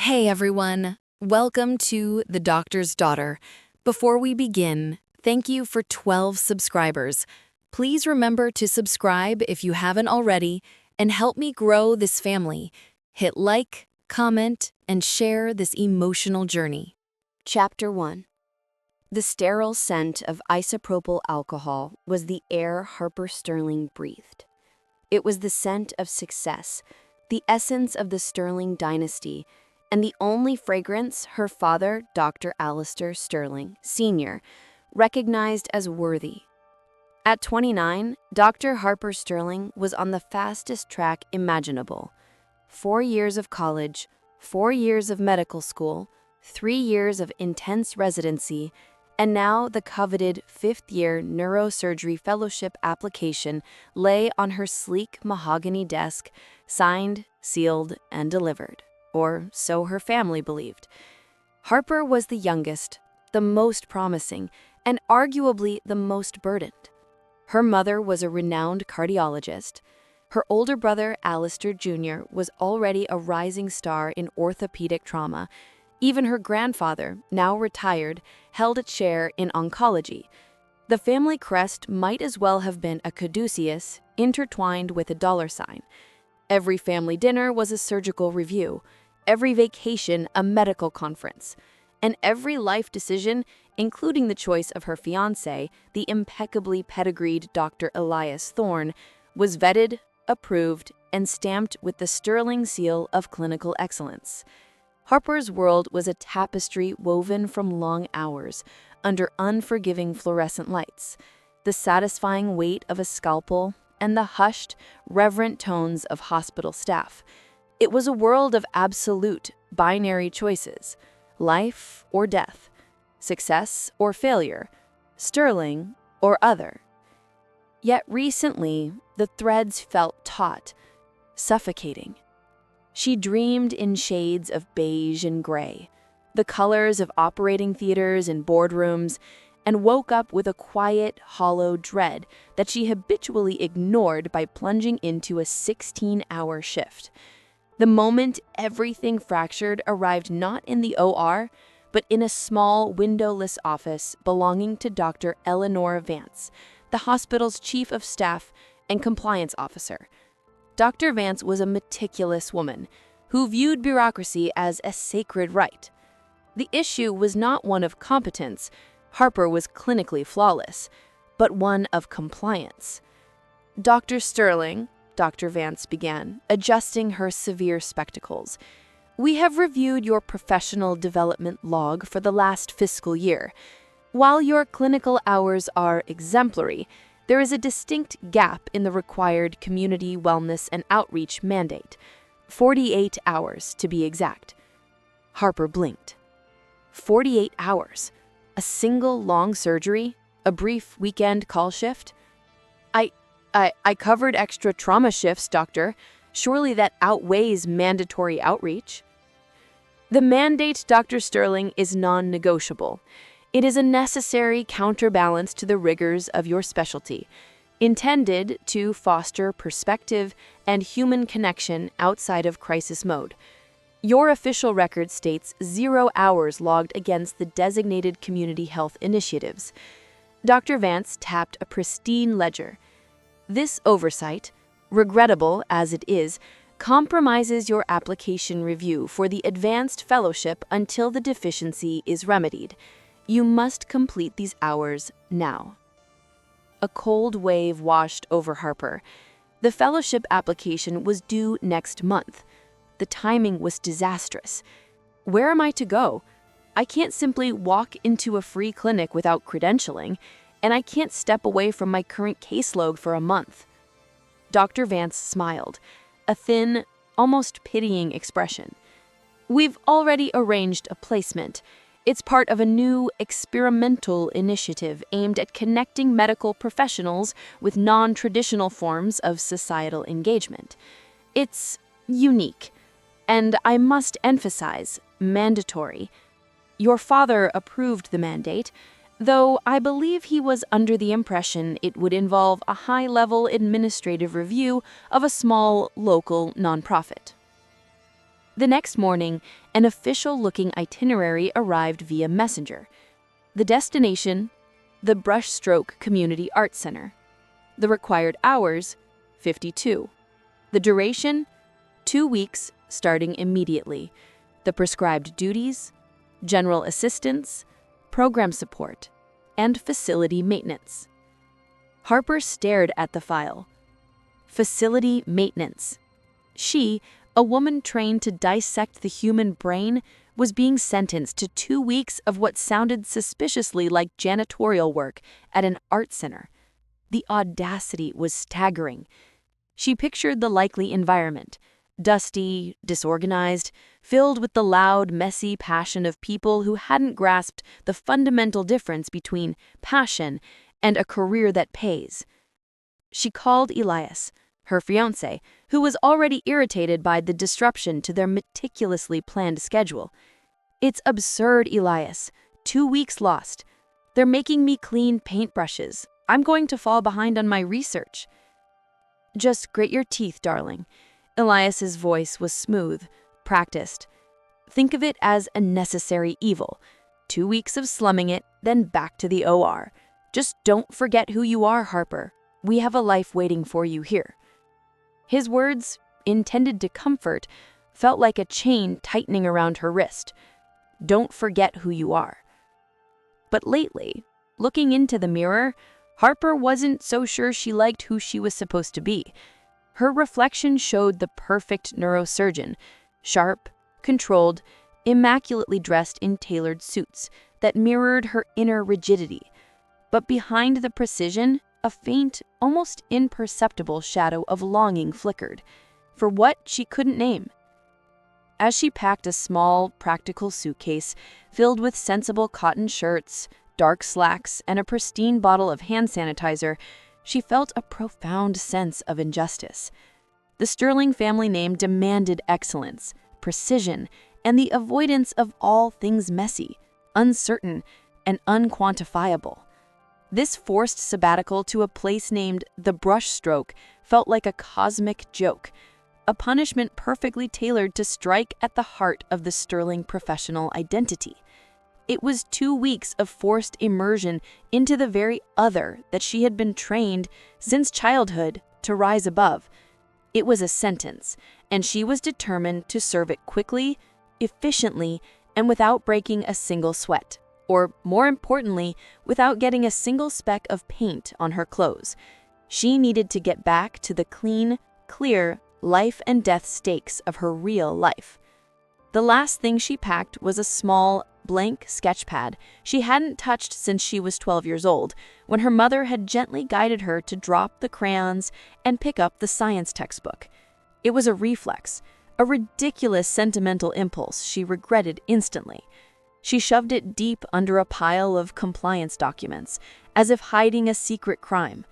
Hey everyone, welcome to The Doctor's Daughter. Before we begin, thank you for 12 subscribers. Please remember to subscribe if you haven't already and help me grow this family. Hit like, comment, and share this emotional journey. Chapter 1. The sterile scent of isopropyl alcohol was the air Harper Sterling breathed. It was the scent of success, the essence of the Sterling dynasty, and the only fragrance her father, Dr. Alistair Sterling, Sr., recognized as worthy. At 29, Dr. Harper Sterling was on the fastest track imaginable. 4 years of college, 4 years of medical school, 3 years of intense residency, and now the coveted 5th-year neurosurgery fellowship application lay on her sleek mahogany desk, signed, sealed, and delivered. Or so her family believed. Harper was the youngest, the most promising, and arguably the most burdened. Her mother was a renowned cardiologist. Her older brother, Alistair Jr., was already a rising star in orthopedic trauma. Even her grandfather, now retired, held a chair in oncology. The family crest might as well have been a caduceus intertwined with a $sign. Every family dinner was a surgical review, every vacation a medical conference, and every life decision, including the choice of her fiancé, the impeccably pedigreed Dr. Elias Thorne, was vetted, approved, and stamped with the sterling seal of clinical excellence. Harper's world was a tapestry woven from long hours, under unforgiving fluorescent lights, the satisfying weight of a scalpel, and the hushed, reverent tones of hospital staff. It was a world of absolute, binary choices, life or death, success or failure, sterling or other. Yet recently, the threads felt taut, suffocating. She dreamed in shades of beige and gray, the colors of operating theaters and boardrooms, and woke up with a quiet, hollow dread that she habitually ignored by plunging into a 16-hour shift. The moment everything fractured arrived not in the OR, but in a small, windowless office belonging to Dr. Eleanor Vance, the hospital's chief of staff and compliance officer. Dr. Vance was a meticulous woman who viewed bureaucracy as a sacred right. The issue was not one of competence — Harper was clinically flawless — but one of compliance. Dr. Sterling, Dr. Vance began, adjusting her severe spectacles. We have reviewed your professional development log for the last fiscal year. While your clinical hours are exemplary, there is a distinct gap in the required community wellness and outreach mandate. 48 hours, to be exact. Harper blinked. 48 hours. A single long surgery? A brief weekend call shift? I covered extra trauma shifts, doctor. Surely that outweighs mandatory outreach. The mandate, Dr. Sterling, is non-negotiable. It is a necessary counterbalance to the rigors of your specialty, intended to foster perspective and human connection outside of crisis mode. Your official record states 0 hours logged against the designated community health initiatives. Dr. Vance tapped a pristine ledger. This oversight, regrettable as it is, compromises your application review for the advanced fellowship until the deficiency is remedied. You must complete these hours now. A cold wave washed over Harper. The fellowship application was due next month. The timing was disastrous. Where am I to go? I can't simply walk into a free clinic without credentialing, and I can't step away from my current caseload for a month. Dr. Vance smiled, a thin, almost pitying expression. We've already arranged a placement. It's part of a new experimental initiative aimed at connecting medical professionals with non-traditional forms of societal engagement. It's unique, and I must emphasize, mandatory. Your father approved the mandate, though I believe he was under the impression it would involve a high-level administrative review of a small, local nonprofit. The next morning, an official-looking itinerary arrived via messenger. The destination, the Brushstroke Community Arts Center. The required hours, 52. The duration, 2 weeks, starting immediately. The prescribed duties, general assistance, program support, and facility maintenance. Harper stared at the file. Facility maintenance. She, a woman trained to dissect the human brain, was being sentenced to 2 weeks of what sounded suspiciously like janitorial work at an art center. The audacity was staggering. She pictured the likely environment: dusty, disorganized, filled with the loud, messy passion of people who hadn't grasped the fundamental difference between passion and a career that pays. She called Elias, her fiancé, who was already irritated by the disruption to their meticulously planned schedule. "It's absurd, Elias. 2 weeks lost. They're making me clean paintbrushes. I'm going to fall behind on my research." "Just grit your teeth, darling." Elias's voice was smooth, practiced. "Think of it as a necessary evil. 2 weeks of slumming it, then back to the OR. Just don't forget who you are, Harper. We have a life waiting for you here." His words, intended to comfort, felt like a chain tightening around her wrist. Don't forget who you are. But lately, looking into the mirror, Harper wasn't so sure she liked who she was supposed to be. Her reflection showed the perfect neurosurgeon, sharp, controlled, immaculately dressed in tailored suits that mirrored her inner rigidity. But behind the precision, a faint, almost imperceptible shadow of longing flickered, for what she couldn't name. As she packed a small, practical suitcase filled with sensible cotton shirts, dark slacks, and a pristine bottle of hand sanitizer, she felt a profound sense of injustice. The Sterling family name demanded excellence, precision, and the avoidance of all things messy, uncertain, and unquantifiable. This forced sabbatical to a place named the Brushstroke felt like a cosmic joke, a punishment perfectly tailored to strike at the heart of the Sterling professional identity. It was 2 weeks of forced immersion into the very other that she had been trained since childhood to rise above. It was a sentence, and she was determined to serve it quickly, efficiently, and without breaking a single sweat. Or, more importantly, without getting a single speck of paint on her clothes. She needed to get back to the clean, clear, life and death stakes of her real life. The last thing she packed was a small, blank sketch pad she hadn't touched since she was 12 years old, when her mother had gently guided her to drop the crayons and pick up the science textbook. It was a reflex, a ridiculous sentimental impulse she regretted instantly. She shoved it deep under a pile of compliance documents, as if hiding a secret crime.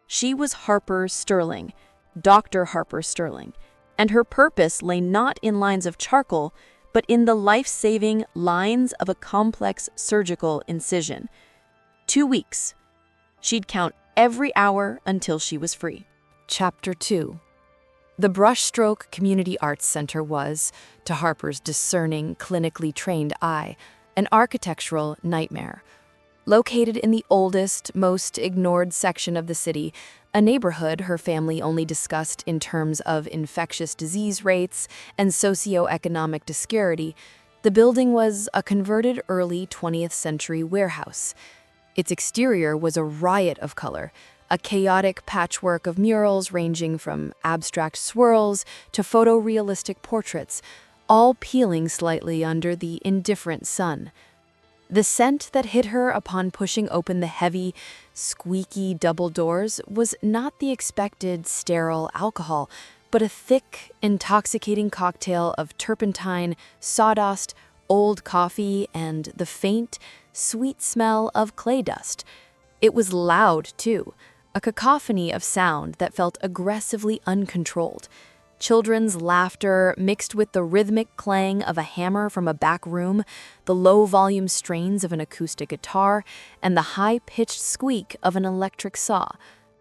She was Harper Sterling, Dr. Harper Sterling, and her purpose lay not in lines of charcoal, but in the life-saving lines of a complex surgical incision. 2 weeks. She'd count every hour until she was free. Chapter 2. The Brushstroke Community Arts Center was, to Harper's discerning, clinically trained eye, an architectural nightmare. Located in the oldest, most ignored section of the city, a neighborhood her family only discussed in terms of infectious disease rates and socioeconomic disparity, the building was a converted early 20th century warehouse. Its exterior was a riot of color, a chaotic patchwork of murals ranging from abstract swirls to photorealistic portraits, all peeling slightly under the indifferent sun. The scent that hit her upon pushing open the heavy, squeaky double doors was not the expected sterile alcohol, but a thick, intoxicating cocktail of turpentine, sawdust, old coffee, and the faint, sweet smell of clay dust. It was loud, too, a cacophony of sound that felt aggressively uncontrolled. Children's laughter mixed with the rhythmic clang of a hammer from a back room, the low-volume strains of an acoustic guitar, and the high-pitched squeak of an electric saw.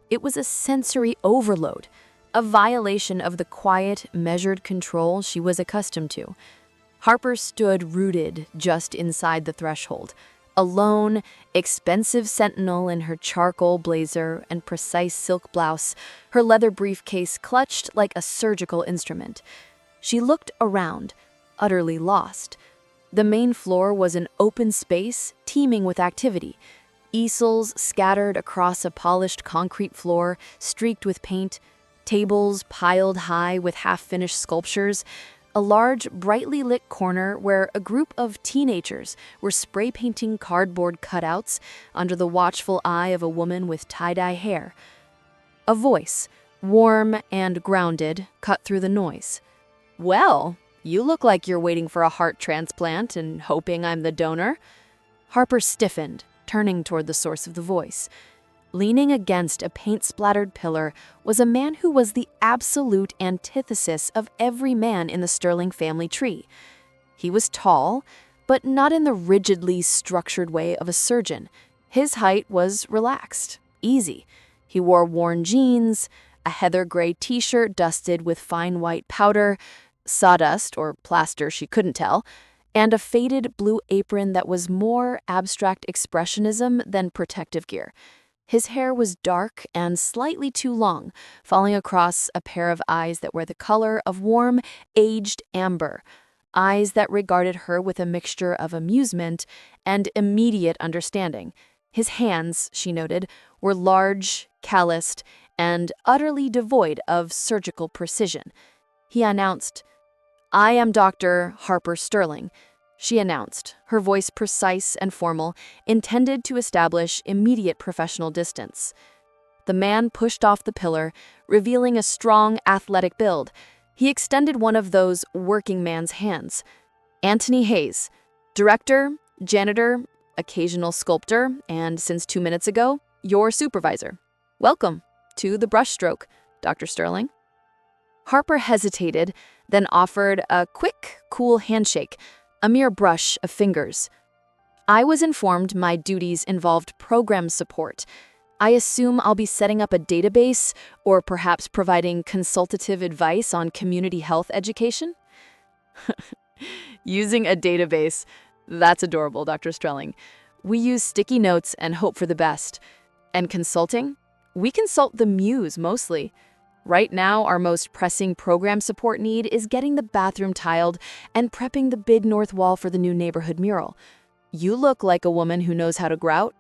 It was a sensory overload, a violation of the quiet, measured control she was accustomed to. Harper stood rooted just inside the threshold, a lone, expensive sentinel in her charcoal blazer and precise silk blouse, her leather briefcase clutched like a surgical instrument. She looked around, utterly lost. The main floor was an open space teeming with activity. Easels scattered across a polished concrete floor, streaked with paint, tables piled high with half-finished sculptures, a large, brightly lit corner where a group of teenagers were spray painting cardboard cutouts under the watchful eye of a woman with tie-dye hair. A voice, warm and grounded, cut through the noise. "Well, you look like you're waiting for a heart transplant and hoping I'm the donor." Harper stiffened, turning toward the source of the voice. Leaning against a paint-splattered pillar was a man who was the absolute antithesis of every man in the Sterling family tree. He was tall, but not in the rigidly structured way of a surgeon. His height was relaxed, easy. He wore worn jeans, a heather gray t-shirt dusted with fine white powder, sawdust or plaster she couldn't tell, and a faded blue apron that was more abstract expressionism than protective gear. His hair was dark and slightly too long, falling across a pair of eyes that were the color of warm, aged amber, eyes that regarded her with a mixture of amusement and immediate understanding. His hands, she noted, were large, calloused, and utterly devoid of surgical precision. He announced, "I am Dr. Harper Sterling," she announced, her voice precise and formal, intended to establish immediate professional distance. The man pushed off the pillar, revealing a strong, athletic build. He extended one of those working man's hands. "Antony Hayes, director, janitor, occasional sculptor, and since 2 minutes ago, your supervisor. Welcome to the brushstroke, Dr. Sterling." Harper hesitated, then offered a quick, cool handshake, a mere brush of fingers. "I was informed my duties involved program support. I assume I'll be setting up a database or perhaps providing consultative advice on community health education?" "Using a database. That's adorable, Dr. Sterling. We use sticky notes and hope for the best. And consulting? We consult the muse mostly. Right now, our most pressing program support need is getting the bathroom tiled and prepping the big north wall for the new neighborhood mural. You look like a woman who knows how to grout."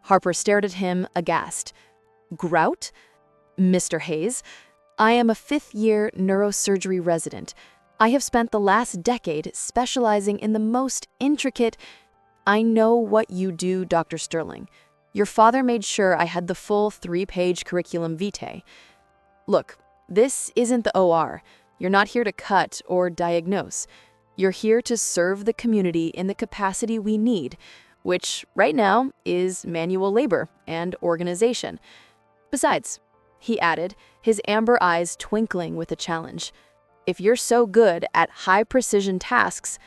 Harper stared at him, aghast. "Grout? Mr. Hayes, I am a fifth-year neurosurgery resident. I have spent the last decade specializing in the most intricate—" "I know what you do, Dr. Sterling. Your father made sure I had the full 3-page curriculum vitae. Look, this isn't the OR. You're not here to cut or diagnose. You're here to serve the community in the capacity we need, which right now is manual labor and organization. Besides," he added, his amber eyes twinkling with a challenge, "if you're so good at high-precision tasks,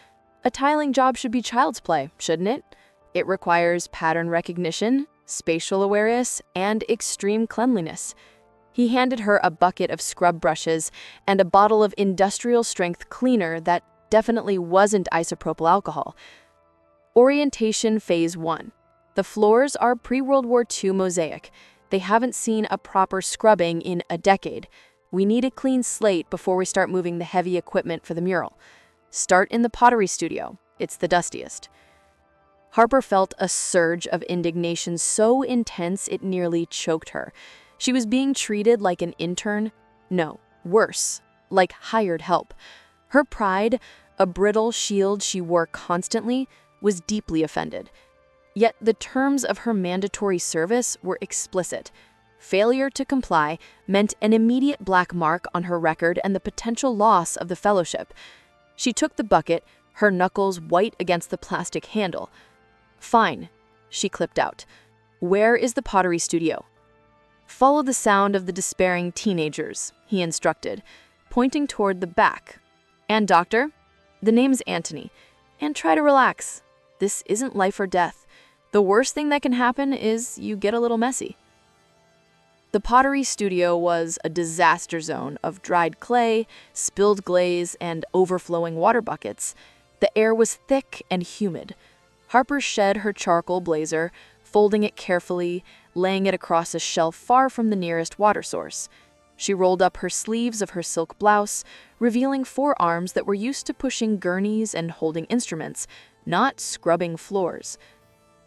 a tiling job should be child's play, shouldn't it? It requires pattern recognition, spatial awareness, and extreme cleanliness." He handed her a bucket of scrub brushes and a bottle of industrial-strength cleaner that definitely wasn't isopropyl alcohol. Orientation Phase 1. The floors are pre-World War II mosaic. They haven't seen a proper scrubbing in a decade. We need a clean slate before we start moving the heavy equipment for the mural. Start in the pottery studio. It's the dustiest. Harper felt a surge of indignation so intense it nearly choked her. She was being treated like an intern. No, worse, like hired help. Her pride, a brittle shield she wore constantly, was deeply offended. Yet the terms of her mandatory service were explicit. Failure to comply meant an immediate black mark on her record and the potential loss of the fellowship. She took the bucket, her knuckles white against the plastic handle. "Fine," she clipped out. "Where is the pottery studio?" "Follow the sound of the despairing teenagers," he instructed, pointing toward the back. "And doctor, the name's Antony, and try to relax. This isn't life or death. The worst thing that can happen is you get a little messy." The pottery studio was a disaster zone of dried clay, spilled glaze, and overflowing water buckets. The air was thick and humid. Harper shed her charcoal blazer, folding it carefully, laying it across a shelf far from the nearest water source. She rolled up her sleeves of her silk blouse, revealing forearms that were used to pushing gurneys and holding instruments, not scrubbing floors.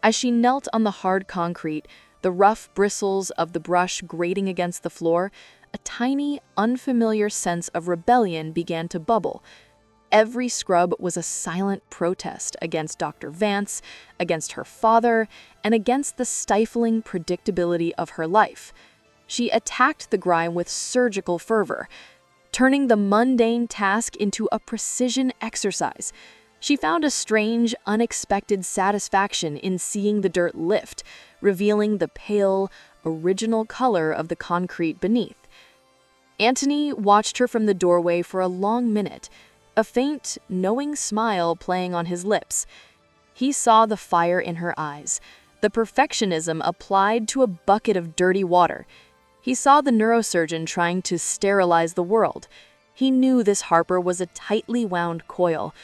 As she knelt on the hard concrete, the rough bristles of the brush grating against the floor, a tiny, unfamiliar sense of rebellion began to bubble. Every scrub was a silent protest against Dr. Vance, against her father, and against the stifling predictability of her life. She attacked the grime with surgical fervor, turning the mundane task into a precision exercise. She found a strange, unexpected satisfaction in seeing the dirt lift, revealing the pale, original color of the concrete beneath. Antony watched her from the doorway for a long minute, a faint, knowing smile playing on his lips. He saw the fire in her eyes, the perfectionism applied to a bucket of dirty water. He saw the neurosurgeon trying to sterilize the world. He knew this Harper was a tightly wound coil,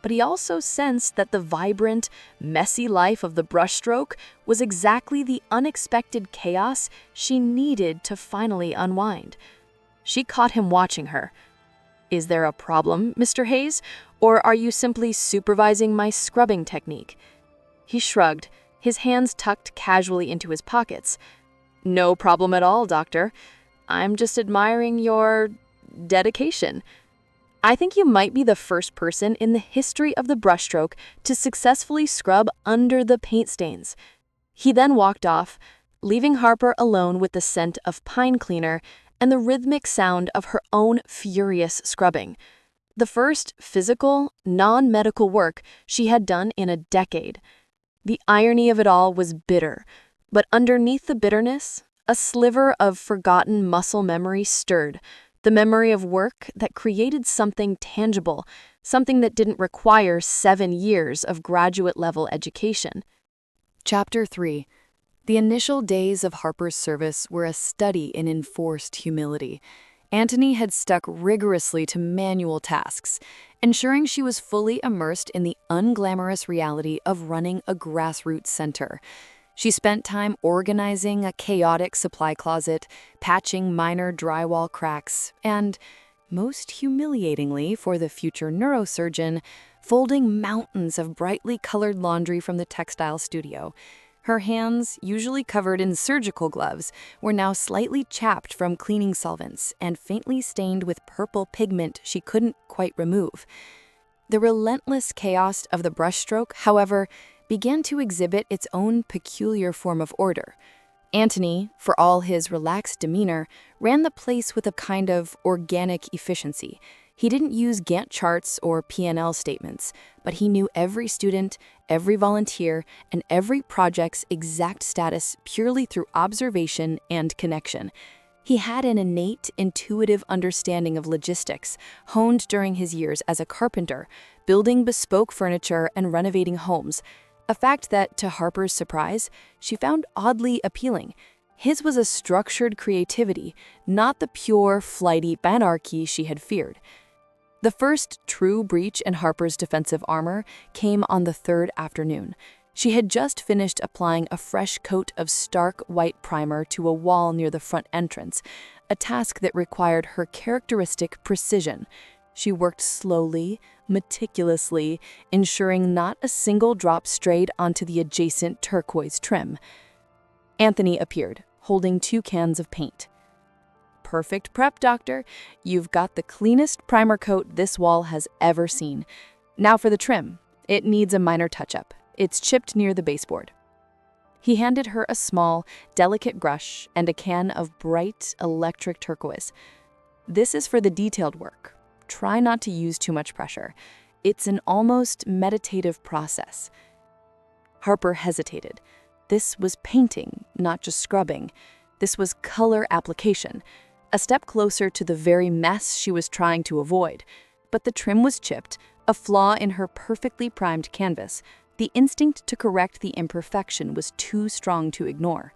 but he also sensed that the vibrant, messy life of the brushstroke was exactly the unexpected chaos she needed to finally unwind. She caught him watching her. "Is there a problem, Mr. Hayes, or are you simply supervising my scrubbing technique?" He shrugged, his hands tucked casually into his pockets. "No problem at all, doctor. I'm just admiring your dedication. I think you might be the first person in the history of the brushstroke to successfully scrub under the paint stains." He then walked off, leaving Harper alone with the scent of pine cleaner and the rhythmic sound of her own furious scrubbing. The first physical, non-medical work she had done in a decade. The irony of it all was bitter, but underneath the bitterness, a sliver of forgotten muscle memory stirred, the memory of work that created something tangible, something that didn't require 7 years of graduate-level education. Chapter 3. The initial days of Harper's service were a study in enforced humility. Antony had stuck rigorously to manual tasks, ensuring she was fully immersed in the unglamorous reality of running a grassroots center. She spent time organizing a chaotic supply closet, patching minor drywall cracks, and, most humiliatingly for the future neurosurgeon, folding mountains of brightly colored laundry from the textile studio. Her hands, usually covered in surgical gloves, were now slightly chapped from cleaning solvents and faintly stained with purple pigment she couldn't quite remove. The relentless chaos of the brushstroke, however, began to exhibit its own peculiar form of order. Antony, for all his relaxed demeanor, ran the place with a kind of organic efficiency. He didn't use Gantt charts or P&L statements, but he knew every student, every volunteer, and every project's exact status purely through observation and connection. He had an innate, intuitive understanding of logistics, honed during his years as a carpenter, building bespoke furniture and renovating homes, a fact that, to Harper's surprise, she found oddly appealing. His was a structured creativity, not the pure, flighty anarchy she had feared. The first true breach in Harper's defensive armor came on the 3rd afternoon. She had just finished applying a fresh coat of stark white primer to a wall near the front entrance, a task that required her characteristic precision. She worked slowly, meticulously, ensuring not a single drop strayed onto the adjacent turquoise trim. Antony appeared, holding 2 cans of paint. "Perfect prep, doctor. You've got the cleanest primer coat this wall has ever seen. Now for the trim. It needs a minor touch-up. It's chipped near the baseboard." He handed her a small, delicate brush and a can of bright, electric turquoise. "This is for the detailed work. Try not to use too much pressure. It's an almost meditative process." Harper hesitated. This was painting, not just scrubbing. This was color application, a step closer to the very mess she was trying to avoid. But the trim was chipped, a flaw in her perfectly primed canvas. The instinct to correct the imperfection was too strong to ignore.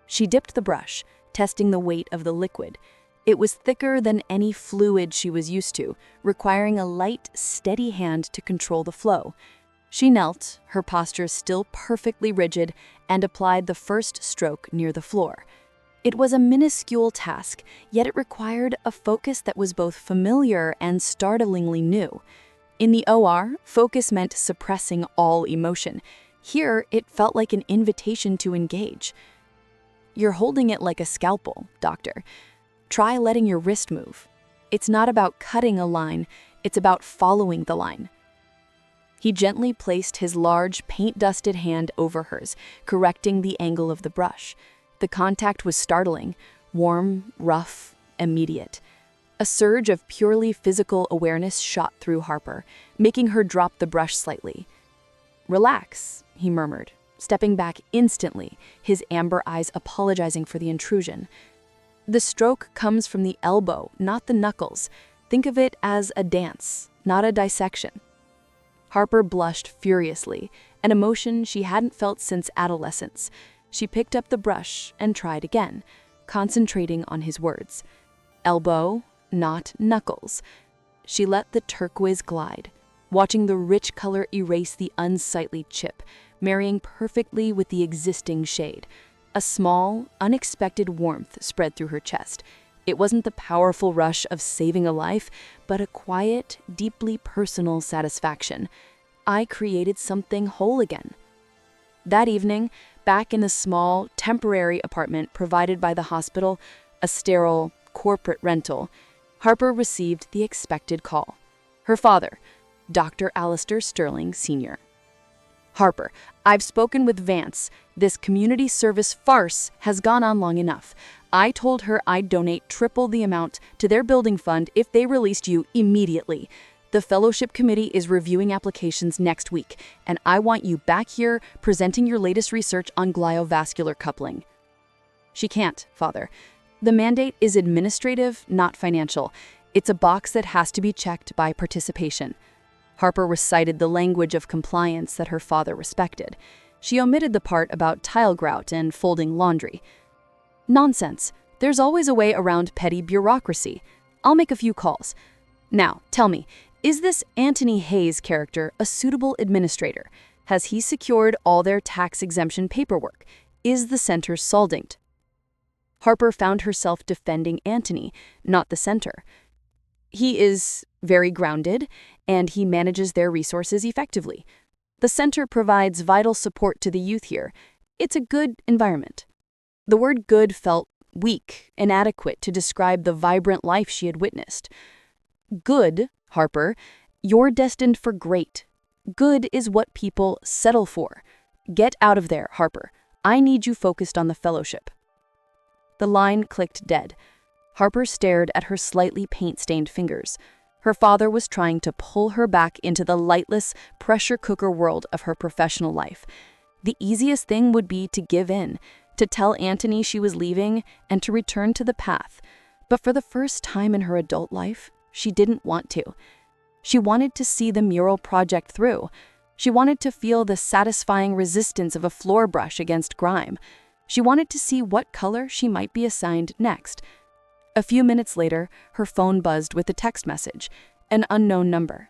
She dipped the brush, testing the weight of the liquid. It was thicker than any fluid she was used to, requiring a light, steady hand to control the flow. She knelt, her posture still perfectly rigid, and applied the first stroke near the floor. It was a minuscule task, yet it required a focus that was both familiar and startlingly new. In the OR, focus meant suppressing all emotion. Here, it felt like an invitation to engage. "You're holding it like a scalpel, doctor. Try letting your wrist move. It's not about cutting a line, it's about following the line." He gently placed his large, paint-dusted hand over hers, correcting the angle of the brush. The contact was startling, warm, rough, immediate. A surge of purely physical awareness shot through Harper, making her drop the brush slightly. "Relax," he murmured, stepping back instantly, his amber eyes apologizing for the intrusion. "The stroke comes from the elbow, not the knuckles. Think of it as a dance, not a dissection." Harper blushed furiously, an emotion she hadn't felt since adolescence. She picked up the brush and tried again, concentrating on his words. "Elbow, not knuckles." She let the turquoise glide, watching the rich color erase the unsightly chip, marrying perfectly with the existing shade. A small, unexpected warmth spread through her chest. It wasn't the powerful rush of saving a life, but a quiet, deeply personal satisfaction. I created something whole again. That evening, back in the small, temporary apartment provided by the hospital, a sterile, corporate rental, Harper received the expected call. Her father, Dr. Harper Sterling, Sr. "Harper, I've spoken with Vance. This community service farce has gone on long enough. I told her I'd donate triple the amount to their building fund if they released you immediately. The fellowship committee is reviewing applications next week, and I want you back here presenting your latest research on gliovascular coupling." "She can't, Father. The mandate is administrative, not financial. It's a box that has to be checked by participation." Harper recited the language of compliance that her father respected. She omitted the part about tile grout and folding laundry. "Nonsense. There's always a way around petty bureaucracy. I'll make a few calls. Now, tell me, is this Antony Hayes character a suitable administrator? Has he secured all their tax exemption paperwork? Is the center solvent?" Harper found herself defending Antony, not the center. "He is very grounded, and he manages their resources effectively. The center provides vital support to the youth here. It's a good environment." The word good felt weak, inadequate to describe the vibrant life she had witnessed. "Good, Harper, you're destined for great. Good is what people settle for. Get out of there, Harper. I need you focused on the fellowship." The line clicked dead. Harper stared at her slightly paint-stained fingers. Her father was trying to pull her back into the lightless, pressure cooker world of her professional life. The easiest thing would be to give in, to tell Antony she was leaving, and to return to the path. But for the first time in her adult life, she didn't want to. She wanted to see the mural project through. She wanted to feel the satisfying resistance of a floor brush against grime. She wanted to see what color she might be assigned next. A few minutes later, her phone buzzed with a text message, an unknown number.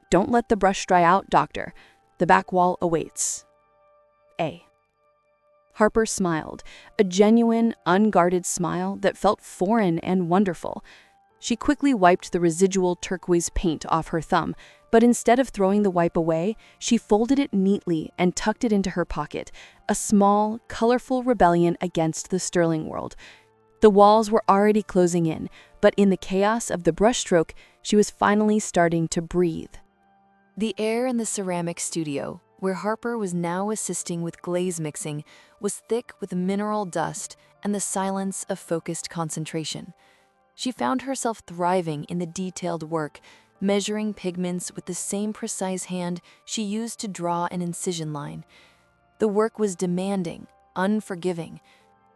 "Don't let the brush dry out, doctor. The back wall awaits. A." Harper smiled, a genuine, unguarded smile that felt foreign and wonderful. She quickly wiped the residual turquoise paint off her thumb, but instead of throwing the wipe away, she folded it neatly and tucked it into her pocket, a small, colorful rebellion against the Sterling world. The walls were already closing in, but in the chaos of the brushstroke, she was finally starting to breathe. The air in the ceramic studio, where Harper was now assisting with glaze mixing, was thick with mineral dust and the silence of focused concentration. She found herself thriving in the detailed work, measuring pigments with the same precise hand she used to draw an incision line. The work was demanding, unforgiving.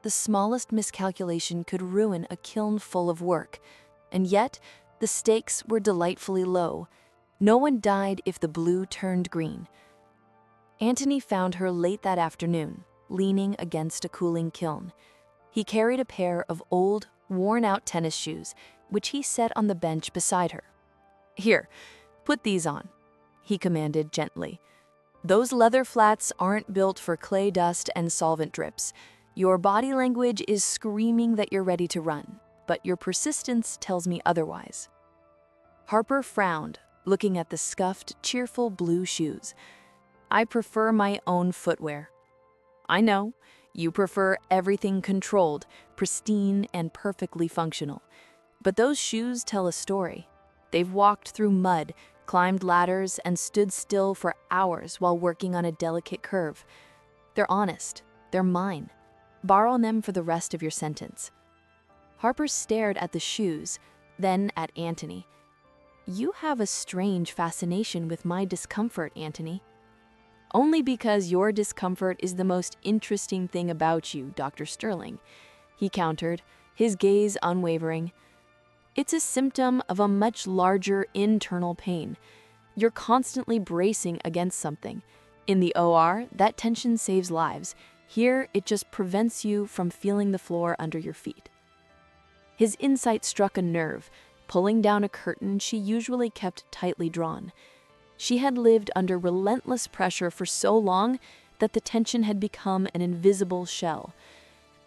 The smallest miscalculation could ruin a kiln full of work, and yet the stakes were delightfully low. No one died if the blue turned green. Antony found her late that afternoon, leaning against a cooling kiln. He carried a pair of old, worn-out tennis shoes, which he set on the bench beside her. "Here, put these on," he commanded gently. "Those leather flats aren't built for clay dust and solvent drips. Your body language is screaming that you're ready to run, but your persistence tells me otherwise." Harper frowned, looking at the scuffed, cheerful blue shoes. "I prefer my own footwear." "I know. You prefer everything controlled, pristine, and perfectly functional. But those shoes tell a story. They've walked through mud, climbed ladders, and stood still for hours while working on a delicate curve. They're honest. They're mine. Borrow them for the rest of your sentence." Harper stared at the shoes, then at Antony. "You have a strange fascination with my discomfort, Antony." "Only because your discomfort is the most interesting thing about you, Dr. Sterling," he countered, his gaze unwavering. "It's a symptom of a much larger internal pain. You're constantly bracing against something. In the OR, that tension saves lives. Here, it just prevents you from feeling the floor under your feet." His insight struck a nerve, pulling down a curtain she usually kept tightly drawn. She had lived under relentless pressure for so long that the tension had become an invisible shell.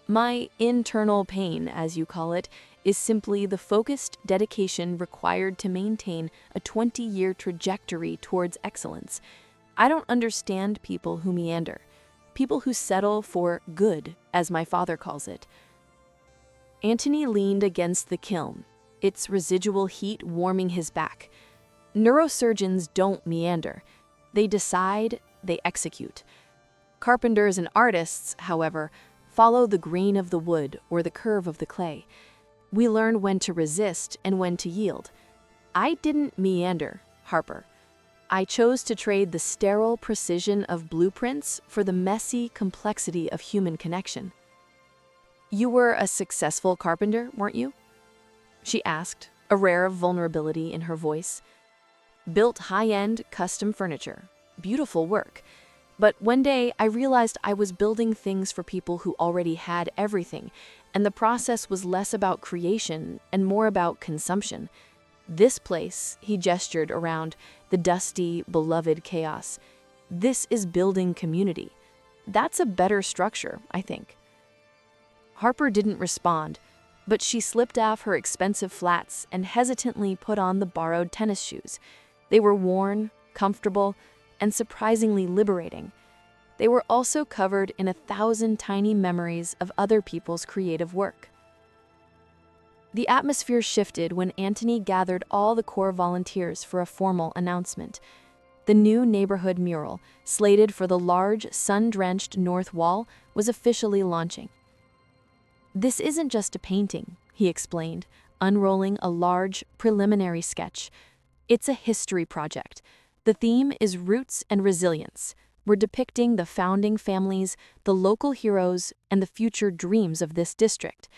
"My internal pain, as you call it, is simply the focused dedication required to maintain a 20-year trajectory towards excellence. I don't understand people who meander, people who settle for good, as my father calls it." Antony leaned against the kiln, its residual heat warming his back. Neurosurgeons don't meander. They decide, they execute. Carpenters and artists, however, follow the grain of the wood or the curve of the clay. We learn when to resist and when to yield. I didn't meander, Harper. I chose to trade the sterile precision of blueprints for the messy complexity of human connection. "You were a successful carpenter, weren't you?" she asked, a rare vulnerability in her voice. "Built high-end, custom furniture. Beautiful work. But one day, I realized I was building things for people who already had everything, and the process was less about creation and more about consumption. This place," he gestured around the dusty, beloved chaos, "this is building community. That's a better structure, I think." Harper didn't respond, but she slipped off her expensive flats and hesitantly put on the borrowed tennis shoes. They were worn, comfortable, and surprisingly liberating. They were also covered in 1,000 tiny memories of other people's creative work. The atmosphere shifted when Antony gathered all the core volunteers for a formal announcement. The new neighborhood mural, slated for the large, sun-drenched north wall, was officially launching. "This isn't just a painting," he explained, unrolling a large, preliminary sketch. "It's a history project. The theme is roots and resilience. We're depicting the founding families, the local heroes, and the future dreams of this district.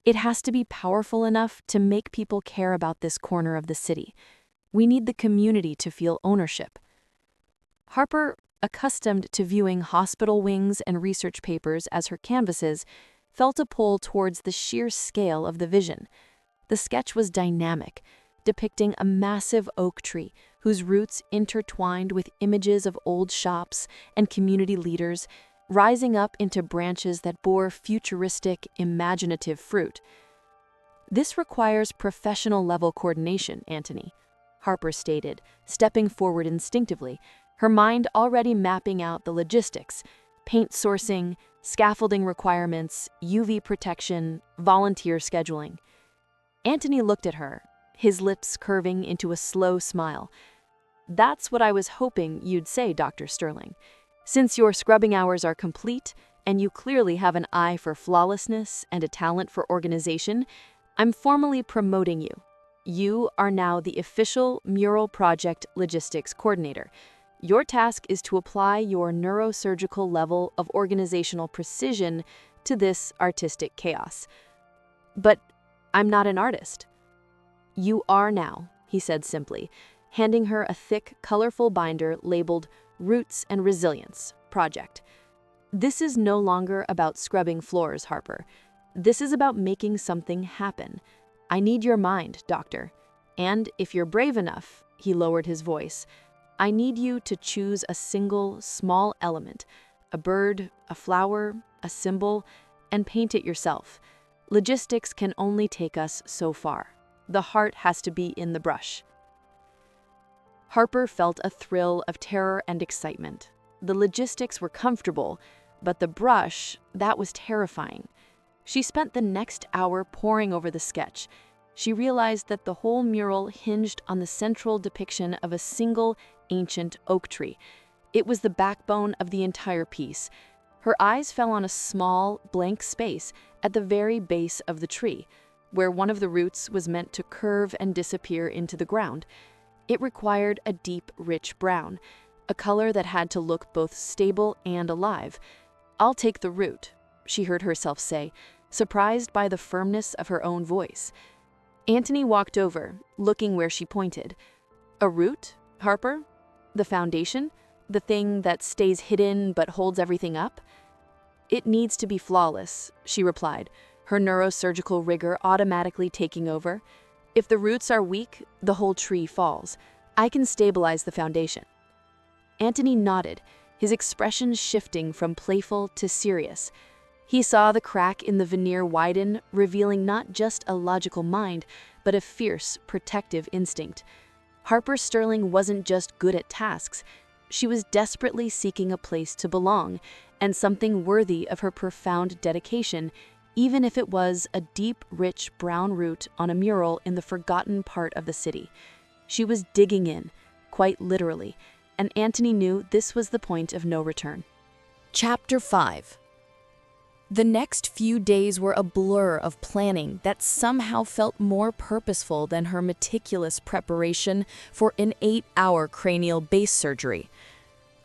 It has to be powerful enough to make people care about this corner of the city. We need the community to feel ownership." Harper, accustomed to viewing hospital wings and research papers as her canvases, felt a pull towards the sheer scale of the vision. The sketch was dynamic, depicting a massive oak tree whose roots intertwined with images of old shops and community leaders, rising up into branches that bore futuristic, imaginative fruit. "This requires professional-level coordination, Antony," Harper stated, stepping forward instinctively, her mind already mapping out the logistics: paint sourcing, scaffolding requirements, UV protection, volunteer scheduling. Antony looked at her, his lips curving into a slow smile. "That's what I was hoping you'd say, Dr. Sterling. Since your scrubbing hours are complete, and you clearly have an eye for flawlessness and a talent for organization, I'm formally promoting you. You are now the official Mural Project Logistics Coordinator. Your task is to apply your neurosurgical level of organizational precision to this artistic chaos." "But I'm not an artist." "You are now," he said simply, handing her a thick, colorful binder labeled Roots and Resilience Project. "This is no longer about scrubbing floors, Harper. This is about making something happen. I need your mind, doctor. And if you're brave enough, he lowered his voice, I need you to choose a single, small element, a bird, a flower, a symbol, and paint it yourself. Logistics can only take us so far. The heart has to be in the brush. Harper felt a thrill of terror and excitement. The logistics were comfortable, but the brush, that was terrifying. She spent the next hour poring over the sketch. She realized that the whole mural hinged on the central depiction of a single ancient oak tree. It was the backbone of the entire piece. Her eyes fell on a small, blank space at the very base of the tree, where one of the roots was meant to curve and disappear into the ground. It required a deep, rich brown, a color that had to look both stable and alive. I'll take the root, she heard herself say, surprised by the firmness of her own voice. Antony walked over, looking where she pointed. A root, Harper? The foundation? The thing that stays hidden but holds everything up? It needs to be flawless, she replied, her neurosurgical rigor automatically taking over. If the roots are weak, the whole tree falls. I can stabilize the foundation. Antony nodded, his expression shifting from playful to serious. He saw the crack in the veneer widen, revealing not just a logical mind, but a fierce, protective instinct. Harper Sterling wasn't just good at tasks. She was desperately seeking a place to belong, and something worthy of her profound dedication, even if it was a deep, rich brown root on a mural in the forgotten part of the city. She was digging in, quite literally, and Antony knew this was the point of no return. Chapter 5. The next few days were a blur of planning that somehow felt more purposeful than her meticulous preparation for an 8-hour cranial base surgery.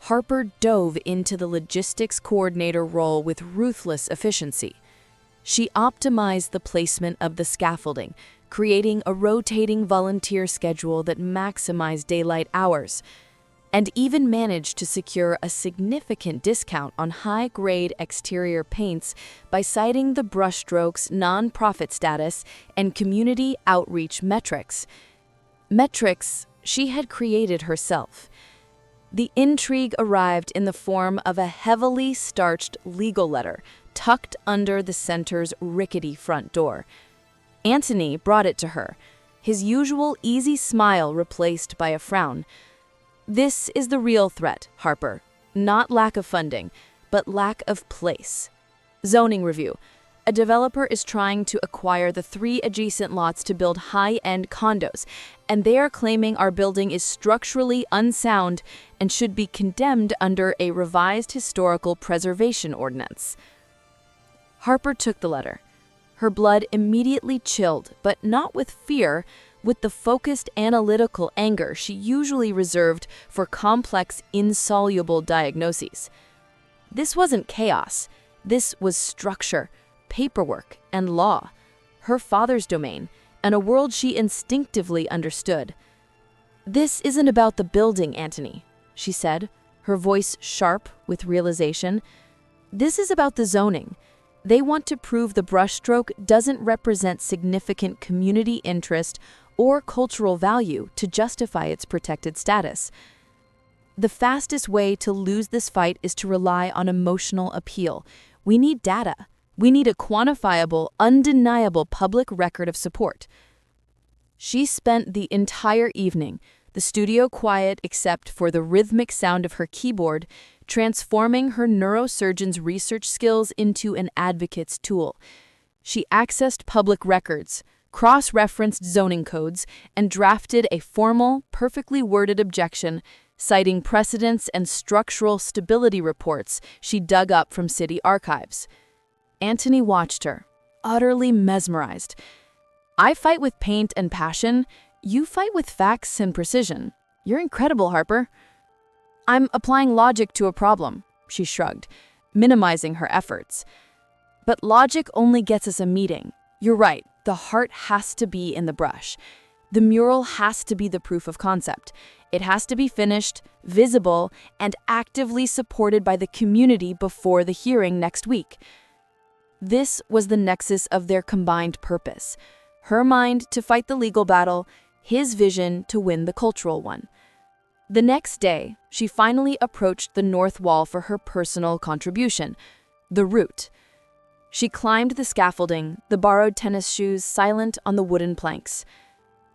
Harper dove into the logistics coordinator role with ruthless efficiency. She optimized the placement of the scaffolding, creating a rotating volunteer schedule that maximized daylight hours, and even managed to secure a significant discount on high-grade exterior paints by citing the brushstroke's non-profit status and community outreach metrics. Metrics she had created herself. The intrigue arrived in the form of a heavily starched legal letter tucked under the center's rickety front door. Antony brought it to her, his usual easy smile replaced by a frown. This is the real threat, Harper. Not lack of funding, but lack of place. Zoning review. A developer is trying to acquire the 3 adjacent lots to build high-end condos, and they are claiming our building is structurally unsound and should be condemned under a revised historical preservation ordinance. Harper took the letter. Her blood immediately chilled, but not with fear, with the focused analytical anger she usually reserved for complex, insoluble diagnoses. This wasn't chaos. This was structure, paperwork, and law, her father's domain, and a world she instinctively understood. This isn't about the building, Antony, she said, her voice sharp with realization. This is about the zoning. They want to prove the brushstroke doesn't represent significant community interest or cultural value to justify its protected status. The fastest way to lose this fight is to rely on emotional appeal. We need data. We need a quantifiable, undeniable public record of support. She spent the entire evening, the studio quiet except for the rhythmic sound of her keyboard, transforming her neurosurgeon's research skills into an advocate's tool. She accessed public records, cross-referenced zoning codes, and drafted a formal, perfectly worded objection, citing precedents and structural stability reports she dug up from city archives. Antony watched her, utterly mesmerized. I fight with paint and passion. You fight with facts and precision. You're incredible, Harper. I'm applying logic to a problem, she shrugged, minimizing her efforts. But logic only gets us a meeting. You're right, the heart has to be in the brush. The mural has to be the proof of concept. It has to be finished, visible, and actively supported by the community before the hearing next week. This was the nexus of their combined purpose. Her mind to fight the legal battle, his vision to win the cultural one. The next day, she finally approached the north wall for her personal contribution, the root. She climbed the scaffolding, the borrowed tennis shoes silent on the wooden planks.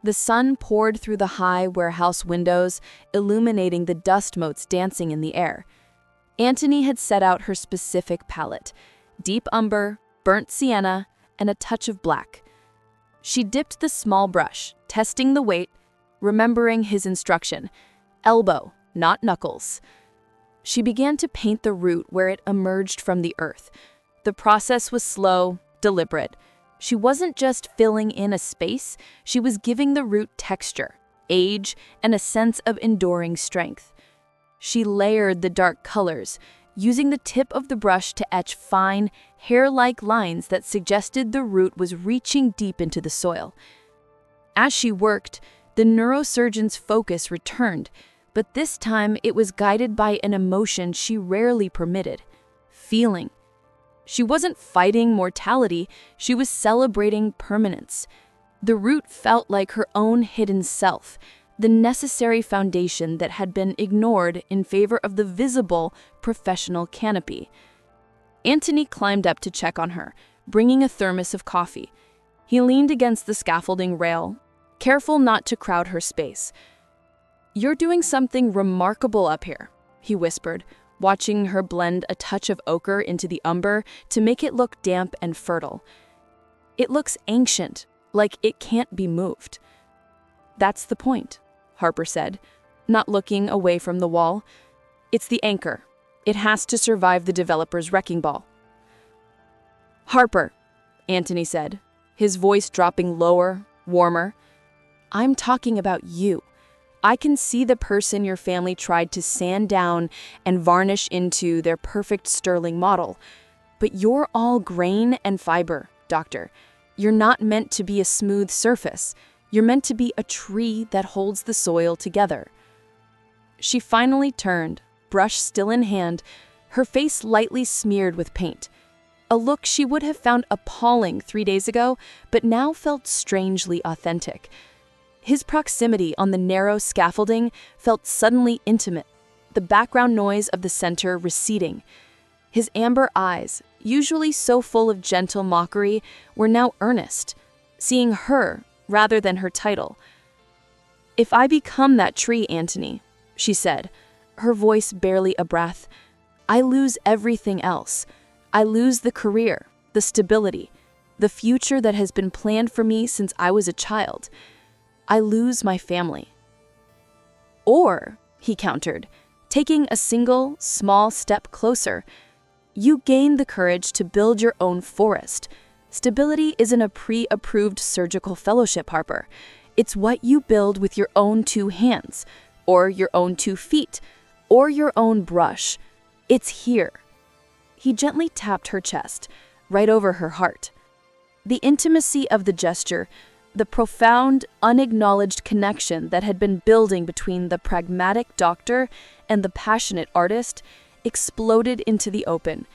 The sun poured through the high warehouse windows, illuminating the dust motes dancing in the air. Antony had set out her specific palette: deep umber, burnt sienna, and a touch of black. She dipped the small brush, testing the weight, remembering his instruction: elbow, not knuckles. She began to paint the root where it emerged from the earth. The process was slow, deliberate. She wasn't just filling in a space, she was giving the root texture, age, and a sense of enduring strength. She layered the dark colors, using the tip of the brush to etch fine, hair-like lines that suggested the root was reaching deep into the soil. As she worked, the neurosurgeon's focus returned, but this time it was guided by an emotion she rarely permitted: feeling. She wasn't fighting mortality, she was celebrating permanence. The root felt like her own hidden self, the necessary foundation that had been ignored in favor of the visible, professional canopy. Antony climbed up to check on her, bringing a thermos of coffee. He leaned against the scaffolding rail, careful not to crowd her space. "You're doing something remarkable up here," he whispered, watching her blend a touch of ochre into the umber to make it look damp and fertile. "It looks ancient, like it can't be moved." "That's the point," Harper said, not looking away from the wall. "It's the anchor. It has to survive the developer's wrecking ball." "Harper," Antony said, his voice dropping lower, warmer, "I'm talking about you. I can see the person your family tried to sand down and varnish into their perfect sterling model. But you're all grain and fiber, Doctor. You're not meant to be a smooth surface. You're meant to be a tree that holds the soil together." She finally turned, brush still in hand, her face lightly smeared with paint. A look she would have found appalling 3 days ago, but now felt strangely authentic. His proximity on the narrow scaffolding felt suddenly intimate, the background noise of the center receding. His amber eyes, usually so full of gentle mockery, were now earnest, seeing her rather than her title. "If I become that tree, Antony," she said, her voice barely a breath, "I lose everything else. I lose the career, the stability, the future that has been planned for me since I was a child. I lose my family." "Or," he countered, taking a single, small step closer, "you gain the courage to build your own forest. Stability isn't a pre-approved surgical fellowship, Harper. It's what you build with your own 2 hands, or your own 2 feet, or your own brush. It's here." He gently tapped her chest, right over her heart. The intimacy of the gesture, the profound, unacknowledged connection that had been building between the pragmatic doctor and the passionate artist, exploded into the open.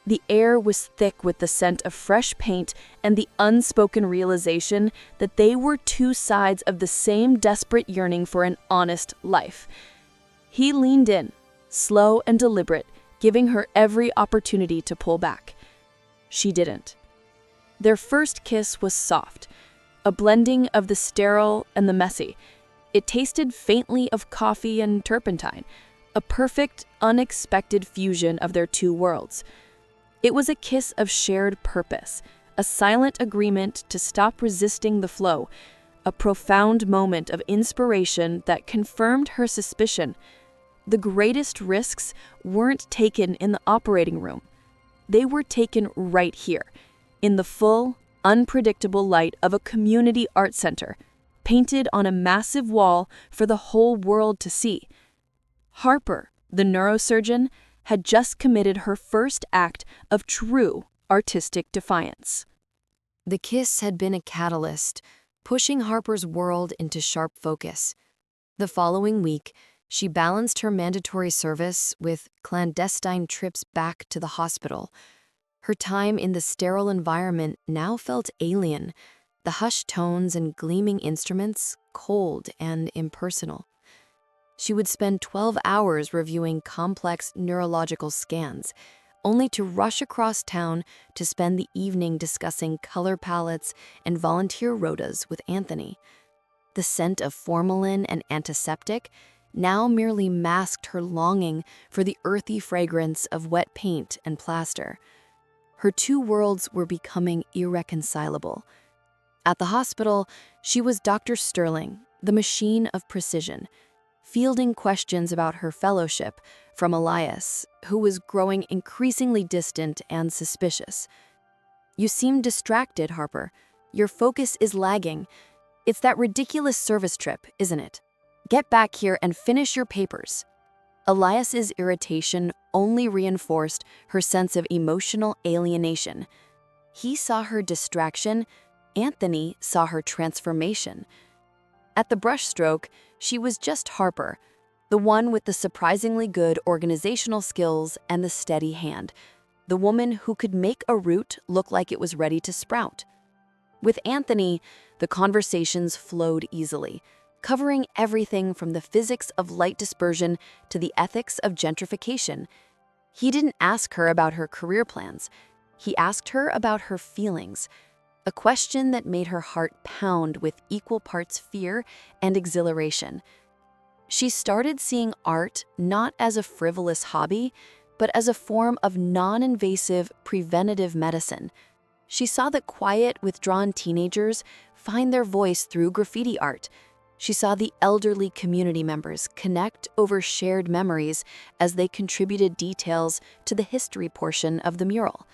The air was thick with the scent of fresh paint and the unspoken realization that they were 2 sides of the same desperate yearning for an honest life. He leaned in, slow and deliberate, giving her every opportunity to pull back. She didn't. Their first kiss was soft, a blending of the sterile and the messy. It tasted faintly of coffee and turpentine, a perfect, unexpected fusion of their 2 worlds. It was a kiss of shared purpose, a silent agreement to stop resisting the flow, a profound moment of inspiration that confirmed her suspicion. The greatest risks weren't taken in the operating room. They were taken right here, in the full, unpredictable light of a community art center, painted on a massive wall for the whole world to see. Harper, the neurosurgeon, had just committed her first act of true artistic defiance. The kiss had been a catalyst, pushing Harper's world into sharp focus. The following week, she balanced her mandatory service with clandestine trips back to the hospital. Her time in the sterile environment now felt alien, the hushed tones and gleaming instruments cold and impersonal. She would spend 12 hours reviewing complex neurological scans, only to rush across town to spend the evening discussing color palettes and volunteer rotas with Antony. The scent of formalin and antiseptic now merely masked her longing for the earthy fragrance of wet paint and plaster. Her two worlds were becoming irreconcilable. At the hospital, she was Dr. Sterling, the machine of precision, fielding questions about her fellowship from Elias, who was growing increasingly distant and suspicious. "You seem distracted, Harper. Your focus is lagging. It's that ridiculous service trip, isn't it? Get back here and finish your papers." Elias's irritation only reinforced her sense of emotional alienation. He saw her distraction, Antony saw her transformation. At the brushstroke, she was just Harper, the one with the surprisingly good organizational skills and the steady hand, the woman who could make a root look like it was ready to sprout. With Antony, the conversations flowed easily, covering everything from the physics of light dispersion to the ethics of gentrification. He didn't ask her about her career plans. He asked her about her feelings, a question that made her heart pound with equal parts fear and exhilaration. She started seeing art not as a frivolous hobby, but as a form of non-invasive preventative medicine. She saw that quiet, withdrawn teenagers find their voice through graffiti art. She saw the elderly community members connect over shared memories as they contributed details to the history portion of the mural.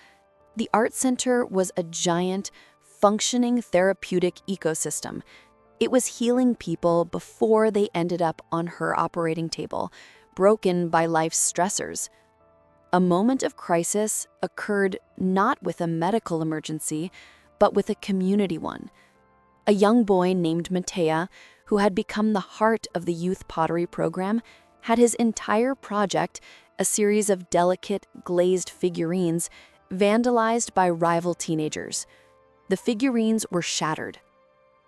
The art center was a giant, functioning therapeutic ecosystem. It was healing people before they ended up on her operating table, broken by life's stressors. A moment of crisis occurred not with a medical emergency, but with a community one. A young boy named Matteo, who had become the heart of the youth pottery program, had his entire project, a series of delicate, glazed figurines, vandalized by rival teenagers. The figurines were shattered.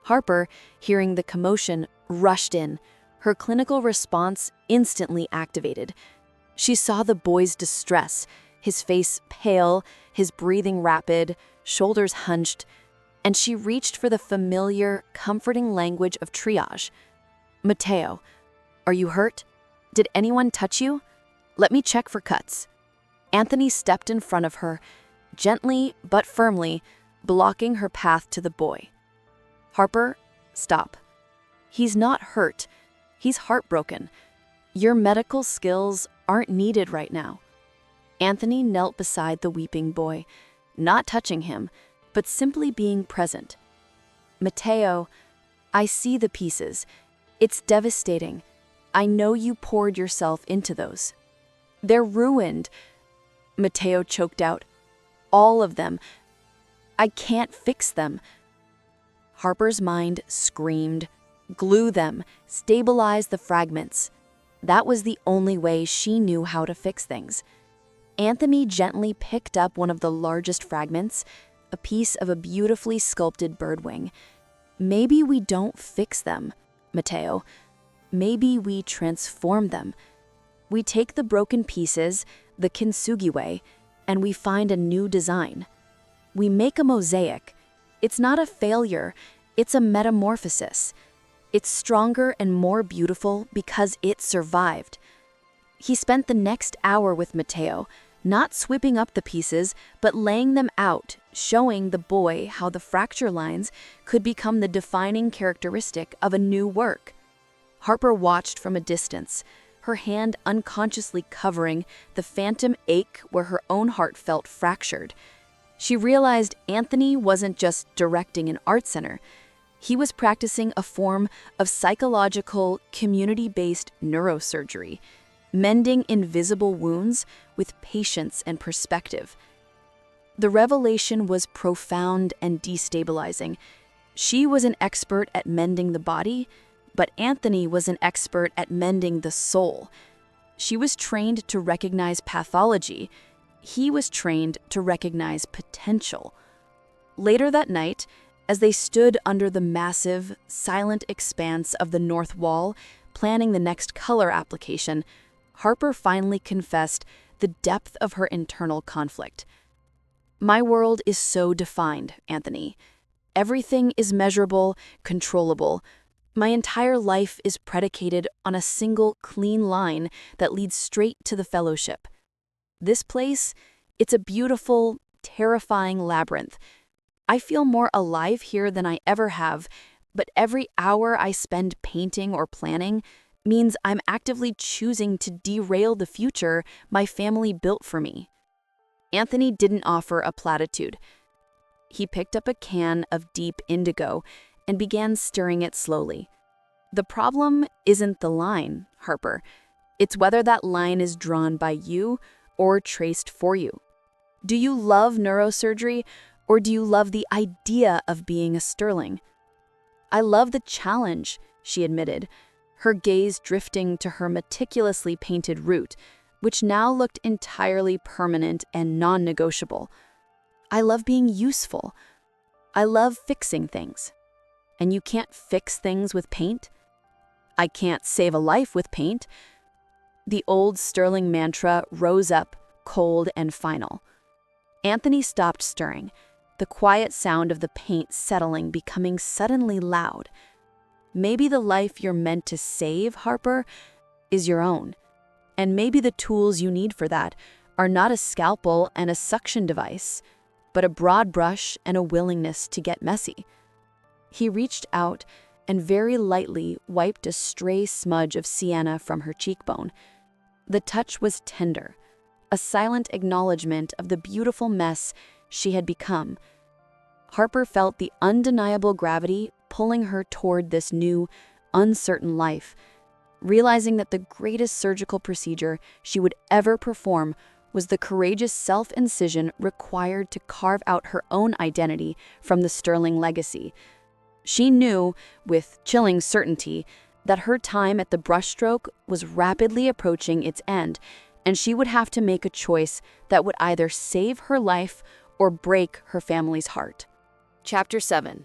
Harper, hearing the commotion, rushed in, her clinical response instantly activated. She saw the boy's distress, his face pale, his breathing rapid, shoulders hunched, and she reached for the familiar, comforting language of triage. "Matteo, are you hurt? Did anyone touch you? Let me check for cuts." Antony stepped in front of her, gently but firmly, blocking her path to the boy. "Harper, stop. He's not hurt. He's heartbroken. Your medical skills aren't needed right now." Antony knelt beside the weeping boy, not touching him, but simply being present. "Matteo, I see the pieces. It's devastating. I know you poured yourself into those. They're ruined." Matteo choked out. "All of them. I can't fix them." Harper's mind screamed, "Glue them, stabilize the fragments." That was the only way she knew how to fix things. Antony gently picked up one of the largest fragments, a piece of a beautifully sculpted bird wing. "Maybe we don't fix them, Matteo. Maybe we transform them. We take the broken pieces, the kintsugi way, and we find a new design. We make a mosaic. It's not a failure, it's a metamorphosis. It's stronger and more beautiful because it survived." He spent the next hour with Matteo, not sweeping up the pieces, but laying them out, showing the boy how the fracture lines could become the defining characteristic of a new work. Harper watched from a distance, her hand unconsciously covering the phantom ache where her own heart felt fractured. She realized Antony wasn't just directing an art center. He was practicing a form of psychological, community-based neurosurgery, mending invisible wounds with patience and perspective. The revelation was profound and destabilizing. She was an expert at mending the body, but Antony was an expert at mending the soul. She was trained to recognize pathology. He was trained to recognize potential. Later that night, as they stood under the massive, silent expanse of the north wall, planning the next color application, Harper finally confessed the depth of her internal conflict. "My world is so defined, Antony. Everything is measurable, controllable. My entire life is predicated on a single clean line that leads straight to the fellowship. This place, it's a beautiful, terrifying labyrinth. I feel more alive here than I ever have, but every hour I spend painting or planning means I'm actively choosing to derail the future my family built for me." Antony didn't offer a platitude. He picked up a can of deep indigo and began stirring it slowly. "The problem isn't the line, Harper. It's whether that line is drawn by you or traced for you. Do you love neurosurgery, or do you love the idea of being a Sterling?" "I love the challenge," she admitted, her gaze drifting to her meticulously painted root, which now looked entirely permanent and non-negotiable. "I love being useful. I love fixing things. And you can't fix things with paint?" "I can't save a life with paint." The old Sterling mantra rose up, cold and final. Antony stopped stirring, the quiet sound of the paint settling becoming suddenly loud. "Maybe the life you're meant to save, Harper, is your own. And maybe the tools you need for that are not a scalpel and a suction device, but a broad brush and a willingness to get messy." He reached out and very lightly wiped a stray smudge of sienna from her cheekbone. The touch was tender, a silent acknowledgement of the beautiful mess she had become. Harper felt the undeniable gravity pulling her toward this new, uncertain life, realizing that the greatest surgical procedure she would ever perform was the courageous self-incision required to carve out her own identity from the Sterling legacy. She knew, with chilling certainty, that her time at the brushstroke was rapidly approaching its end, and she would have to make a choice that would either save her life or break her family's heart. Chapter 7.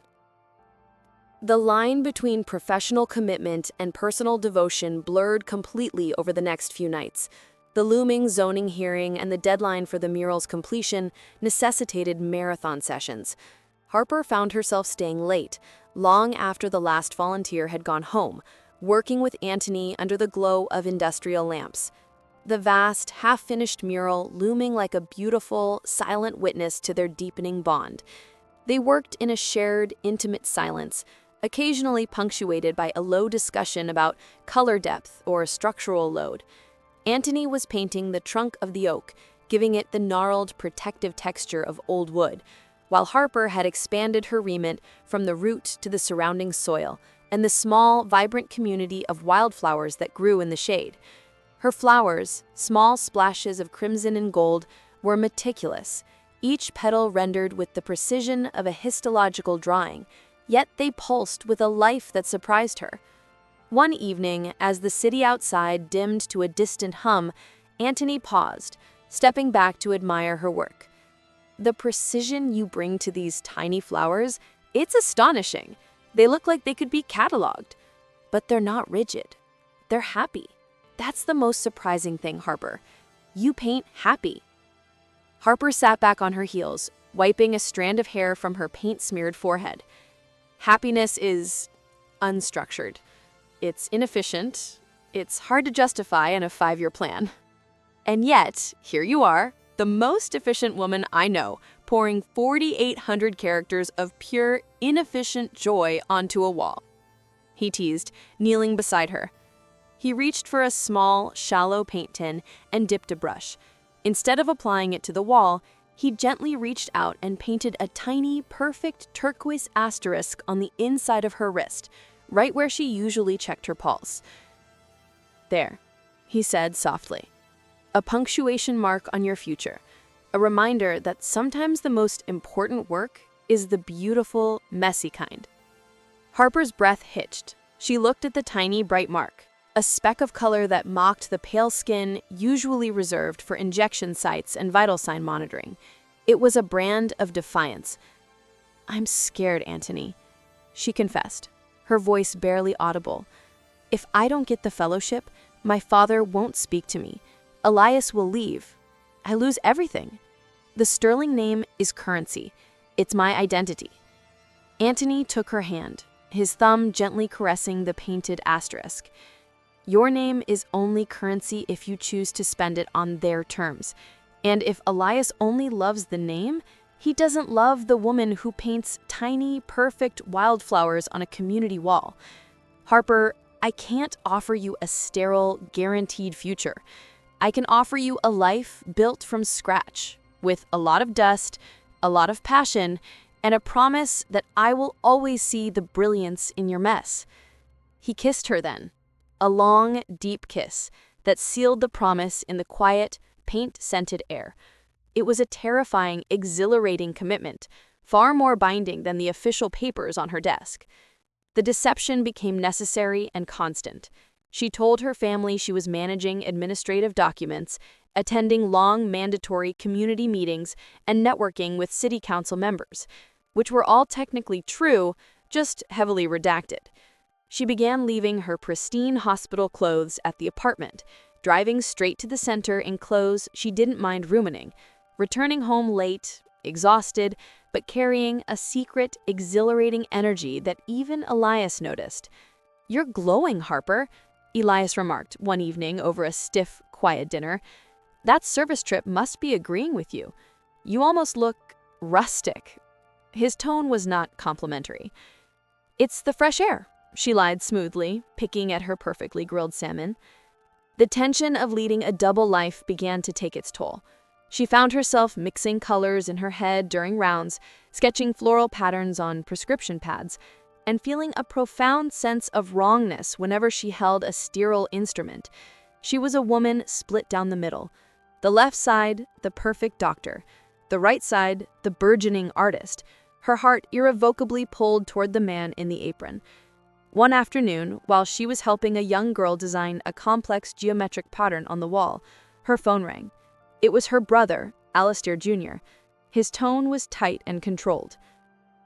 The line between professional commitment and personal devotion blurred completely over the next few nights. The looming zoning hearing and the deadline for the mural's completion necessitated marathon sessions. Harper found herself staying late, long after the last volunteer had gone home, working with Antony under the glow of industrial lamps. The vast, half-finished mural looming like a beautiful, silent witness to their deepening bond. They worked in a shared, intimate silence, occasionally punctuated by a low discussion about color depth or structural load. Antony was painting the trunk of the oak, giving it the gnarled, protective texture of old wood, while Harper had expanded her remit from the root to the surrounding soil and the small, vibrant community of wildflowers that grew in the shade. Her flowers, small splashes of crimson and gold, were meticulous, each petal rendered with the precision of a histological drawing, yet they pulsed with a life that surprised her. One evening, as the city outside dimmed to a distant hum, Antony paused, stepping back to admire her work. "The precision you bring to these tiny flowers, it's astonishing. They look like they could be cataloged. But they're not rigid. They're happy. That's the most surprising thing, Harper. You paint happy." Harper sat back on her heels, wiping a strand of hair from her paint-smeared forehead. Happiness is unstructured. It's inefficient. It's hard to justify in a 5-year plan. And yet, here you are, the most efficient woman I know, pouring 4,800 characters of pure, inefficient joy onto a wall. He teased, kneeling beside her. He reached for a small, shallow paint tin and dipped a brush. Instead of applying it to the wall, he gently reached out and painted a tiny, perfect turquoise asterisk on the inside of her wrist, right where she usually checked her pulse. "There," he said softly. "A punctuation mark on your future. A reminder that sometimes the most important work is the beautiful, messy kind." Harper's breath hitched. She looked at the tiny, bright mark, a speck of color that mocked the pale skin usually reserved for injection sites and vital sign monitoring. It was a brand of defiance. "I'm scared, Antony," she confessed, her voice barely audible. "If I don't get the fellowship, my father won't speak to me. Elias will leave. I lose everything. The Sterling name is currency. It's my identity." Antony took her hand, his thumb gently caressing the painted asterisk. "Your name is only currency if you choose to spend it on their terms. And if Elias only loves the name, he doesn't love the woman who paints tiny, perfect wildflowers on a community wall. Harper, I can't offer you a sterile, guaranteed future. I can offer you a life built from scratch, with a lot of dust, a lot of passion, and a promise that I will always see the brilliance in your mess." He kissed her then, a long, deep kiss that sealed the promise in the quiet, paint-scented air. It was a terrifying, exhilarating commitment, far more binding than the official papers on her desk. The deception became necessary and constant. She told her family she was managing administrative documents, attending long mandatory community meetings, and networking with city council members, which were all technically true, just heavily redacted. She began leaving her pristine hospital clothes at the apartment, driving straight to the center in clothes she didn't mind ruining, returning home late, exhausted, but carrying a secret, exhilarating energy that even Elias noticed. "You're glowing, Harper," Elias remarked one evening over a stiff, quiet dinner. "That service trip must be agreeing with you. You almost look rustic." His tone was not complimentary. "It's the fresh air," she lied smoothly, picking at her perfectly grilled salmon. The tension of leading a double life began to take its toll. She found herself mixing colors in her head during rounds, sketching floral patterns on prescription pads, and feeling a profound sense of wrongness whenever she held a sterile instrument. She was a woman split down the middle. The left side, the perfect doctor. The right side, the burgeoning artist. Her heart irrevocably pulled toward the man in the apron. One afternoon, while she was helping a young girl design a complex geometric pattern on the wall, her phone rang. It was her brother, Alistair Jr. His tone was tight and controlled.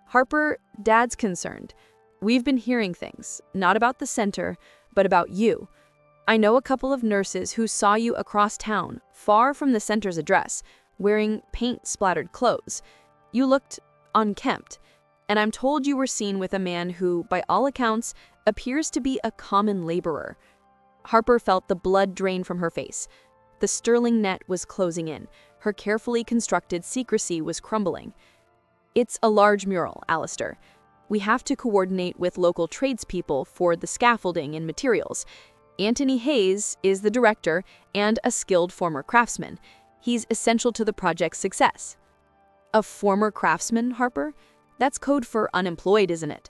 "Harper, Dad's concerned. We've been hearing things, not about the center, but about you. I know a couple of nurses who saw you across town, far from the center's address, wearing paint-splattered clothes. You looked unkempt, and I'm told you were seen with a man who, by all accounts, appears to be a common laborer." Harper felt the blood drain from her face. The Sterling net was closing in. Her carefully constructed secrecy was crumbling. "It's a large mural, Alistair. We have to coordinate with local tradespeople for the scaffolding and materials. Antony Hayes is the director and a skilled former craftsman. He's essential to the project's success." "A former craftsman, Harper? That's code for unemployed, isn't it?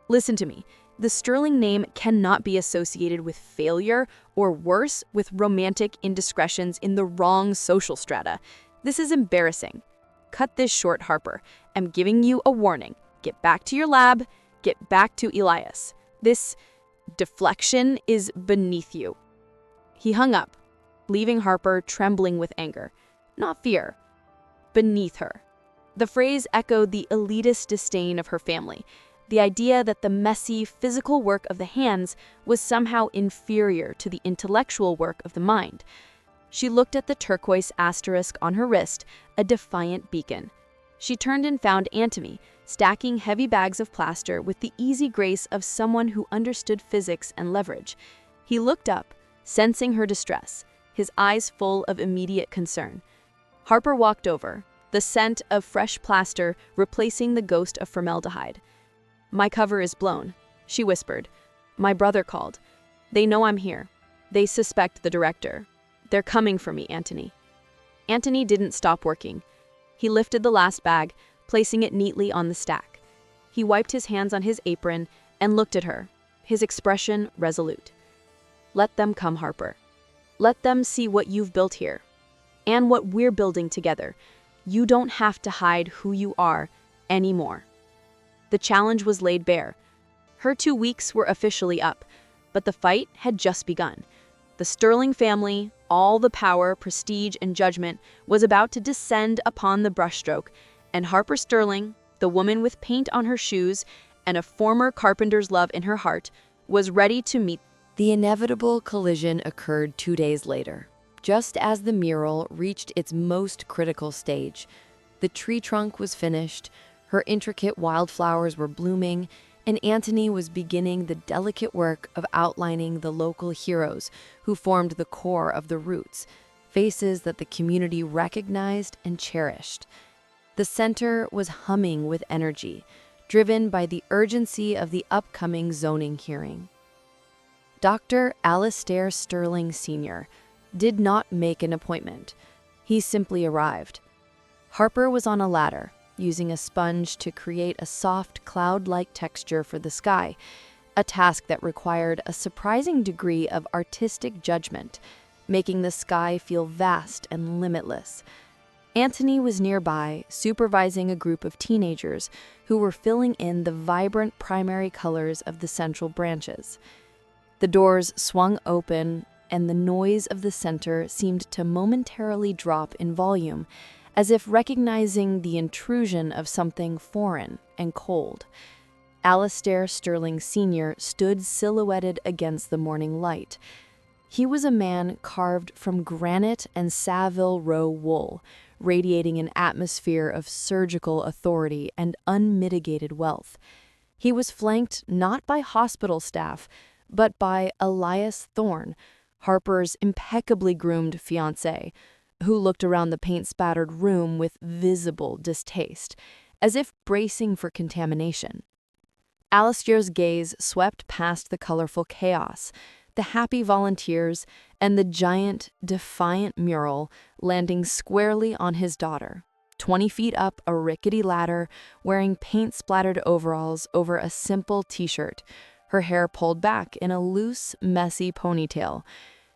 Listen to me. The Sterling name cannot be associated with failure or worse, with romantic indiscretions in the wrong social strata. This is embarrassing. Cut this short, Harper. I'm giving you a warning. Get back to your lab. Get back to Elias. This deflection is beneath you." He hung up, leaving Harper trembling with anger, not fear, beneath her. The phrase echoed the elitist disdain of her family, the idea that the messy, physical work of the hands was somehow inferior to the intellectual work of the mind. She looked at the turquoise asterisk on her wrist, a defiant beacon. She turned and found Antony, stacking heavy bags of plaster with the easy grace of someone who understood physics and leverage. He looked up, sensing her distress, his eyes full of immediate concern. Harper walked over, the scent of fresh plaster replacing the ghost of formaldehyde. "My cover is blown," she whispered. "My brother called. They know I'm here. They suspect the director. They're coming for me, Antony." Antony didn't stop working. He lifted the last bag, placing it neatly on the stack. He wiped his hands on his apron and looked at her, his expression resolute. "Let them come, Harper. Let them see what you've built here, and what we're building together. You don't have to hide who you are anymore." The challenge was laid bare. Her 2 weeks were officially up, But the fight had just begun. The Sterling family, all the power, prestige, and judgment, was about to descend upon the brushstroke, and Harper Sterling, the woman with paint on her shoes and a former carpenter's love in her heart, was ready to meet. The inevitable collision occurred 2 days later, just as the mural reached its most critical stage. The tree trunk was finished, her intricate wildflowers were blooming, and Antony was beginning the delicate work of outlining the local heroes who formed the core of the roots, faces that the community recognized and cherished. The center was humming with energy, driven by the urgency of the upcoming zoning hearing. Dr. Harper Sterling Sr. did not make an appointment. He simply arrived. Harper was on a ladder, using a sponge to create a soft cloud-like texture for the sky, a task that required a surprising degree of artistic judgment, making the sky feel vast and limitless. Antony was nearby, supervising a group of teenagers who were filling in the vibrant primary colors of the central branches. The doors swung open, and the noise of the center seemed to momentarily drop in volume, as if recognizing the intrusion of something foreign and cold. Harper Sterling Sr. stood silhouetted against the morning light. He was a man carved from granite and Savile Row wool, radiating an atmosphere of surgical authority and unmitigated wealth. He was flanked not by hospital staff, but by Elias Thorne, Harper's impeccably groomed fiancé, who looked around the paint-spattered room with visible distaste, as if bracing for contamination. Alistair's gaze swept past the colorful chaos, the happy volunteers, and the giant, defiant mural landing squarely on his daughter, 20 feet up a rickety ladder, wearing paint-splattered overalls over a simple t-shirt, her hair pulled back in a loose, messy ponytail.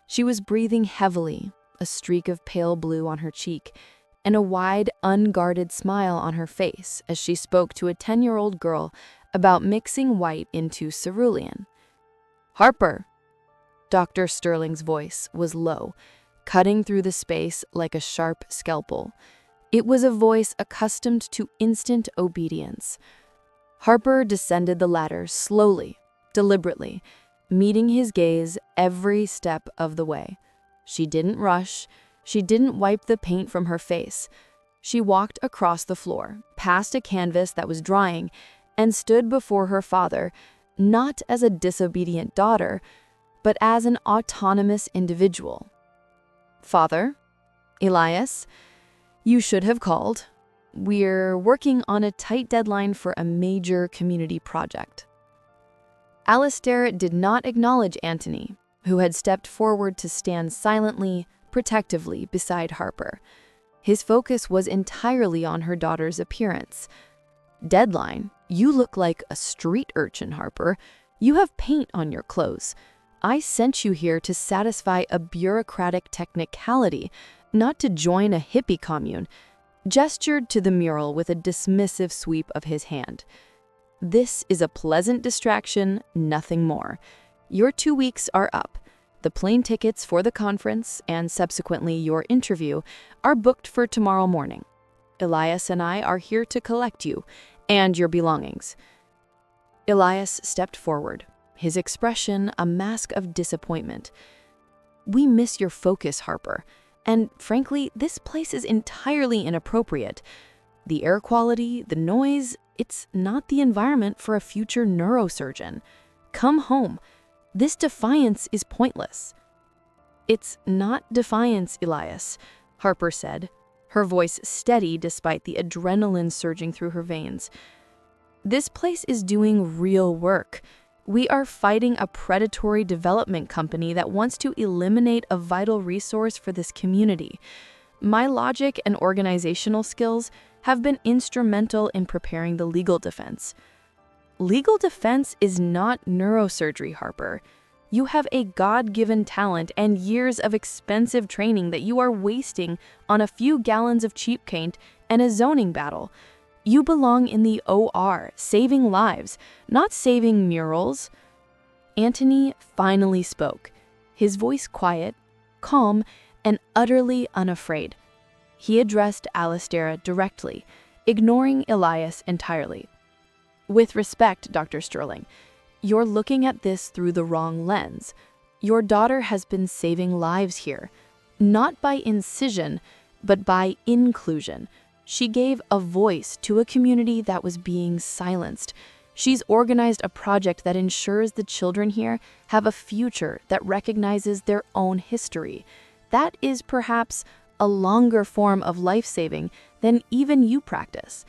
She was breathing heavily, a streak of pale blue on her cheek, and a wide, unguarded smile on her face as she spoke to a 10-year-old girl about mixing white into cerulean. "Harper!" Dr. Sterling's voice was low, cutting through the space like a sharp scalpel. It was a voice accustomed to instant obedience. Harper descended the ladder slowly, deliberately, meeting his gaze every step of the way. She didn't rush. She didn't wipe the paint from her face. She walked across the floor, past a canvas that was drying, and stood before her father, not as a disobedient daughter, but as an autonomous individual. "Father, Elias, you should have called. We're working on a tight deadline for a major community project." Alistair did not acknowledge Antony, who had stepped forward to stand silently, protectively beside Harper. His focus was entirely on her daughter's appearance. "Deadline? You look like a street urchin, Harper. You have paint on your clothes. I sent you here to satisfy a bureaucratic technicality, not to join a hippie commune," gestured to the mural with a dismissive sweep of his hand. "This is a pleasant distraction, nothing more. Your 2 weeks are up. The plane tickets for the conference, and subsequently your interview, are booked for tomorrow morning. Elias and I are here to collect you and your belongings." Elias stepped forward, his expression a mask of disappointment. "We miss your focus, Harper, and frankly, this place is entirely inappropriate. The air quality, the noise, it's not the environment for a future neurosurgeon. Come home. This defiance is pointless." "It's not defiance, Elias," Harper said, her voice steady despite the adrenaline surging through her veins. "This place is doing real work. We are fighting a predatory development company that wants to eliminate a vital resource for this community. My logic and organizational skills have been instrumental in preparing the legal defense." "Legal defense is not neurosurgery, Harper. You have a God-given talent and years of expensive training that you are wasting on a few gallons of cheap paint and a zoning battle. You belong in the OR, saving lives, not saving murals." Antony finally spoke, his voice quiet, calm, and utterly unafraid. He addressed Alistair directly, ignoring Elias entirely. "With respect, Dr. Sterling, you're looking at this through the wrong lens. Your daughter has been saving lives here, not by incision, but by inclusion. She gave a voice to a community that was being silenced. She's organized a project that ensures the children here have a future that recognizes their own history. That is perhaps a longer form of life-saving than even you practice."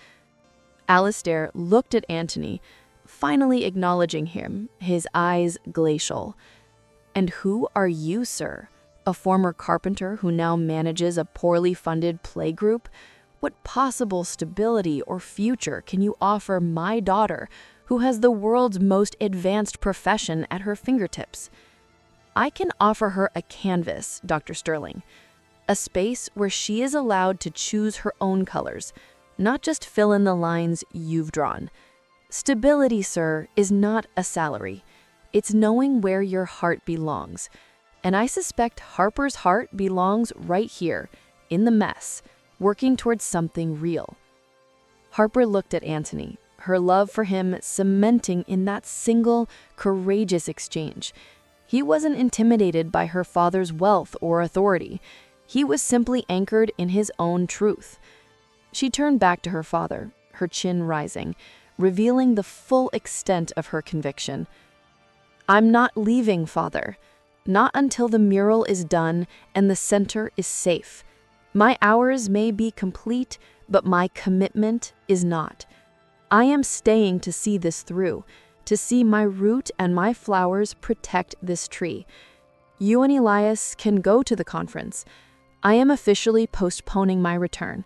Alistair looked at Antony, finally acknowledging him, his eyes glacial. "And who are you, sir? A former carpenter who now manages a poorly funded playgroup? What possible stability or future can you offer my daughter, who has the world's most advanced profession at her fingertips?" "I can offer her a canvas, Dr. Sterling. A space where she is allowed to choose her own colors, not just fill in the lines you've drawn. Stability, sir, is not a salary. It's knowing where your heart belongs. And I suspect Harper's heart belongs right here, in the mess, working towards something real." Harper looked at Antony, her love for him cementing in that single, courageous exchange. He wasn't intimidated by her father's wealth or authority. He was simply anchored in his own truth. She turned back to her father, her chin rising, revealing the full extent of her conviction. "I'm not leaving, Father. Not until the mural is done and the center is safe. My hours may be complete, but my commitment is not. I am staying to see this through, to see my root and my flowers protect this tree. You and Elias can go to the conference. I am officially postponing my return."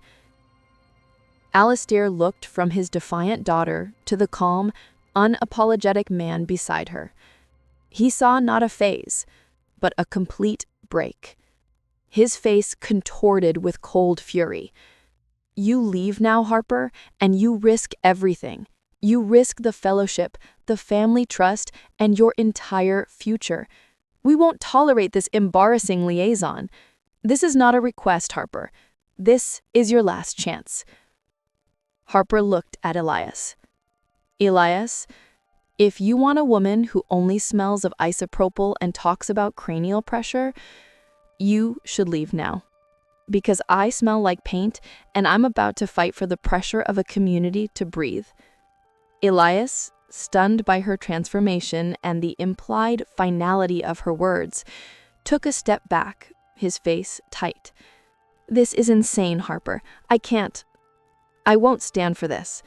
Alistair looked from his defiant daughter to the calm, unapologetic man beside her. He saw not a phase, but a complete break. His face contorted with cold fury. "You leave now, Harper, and you risk everything. You risk the fellowship, the family trust, and your entire future. We won't tolerate this embarrassing liaison. This is not a request, Harper. This is your last chance." Harper looked at Elias. "Elias, if you want a woman who only smells of isopropyl and talks about cranial pressure, you should leave now. Because I smell like paint, and I'm about to fight for the pressure of a community to breathe." Elias, stunned by her transformation and the implied finality of her words, took a step back, his face tight. "This is insane, Harper. I won't stand for this."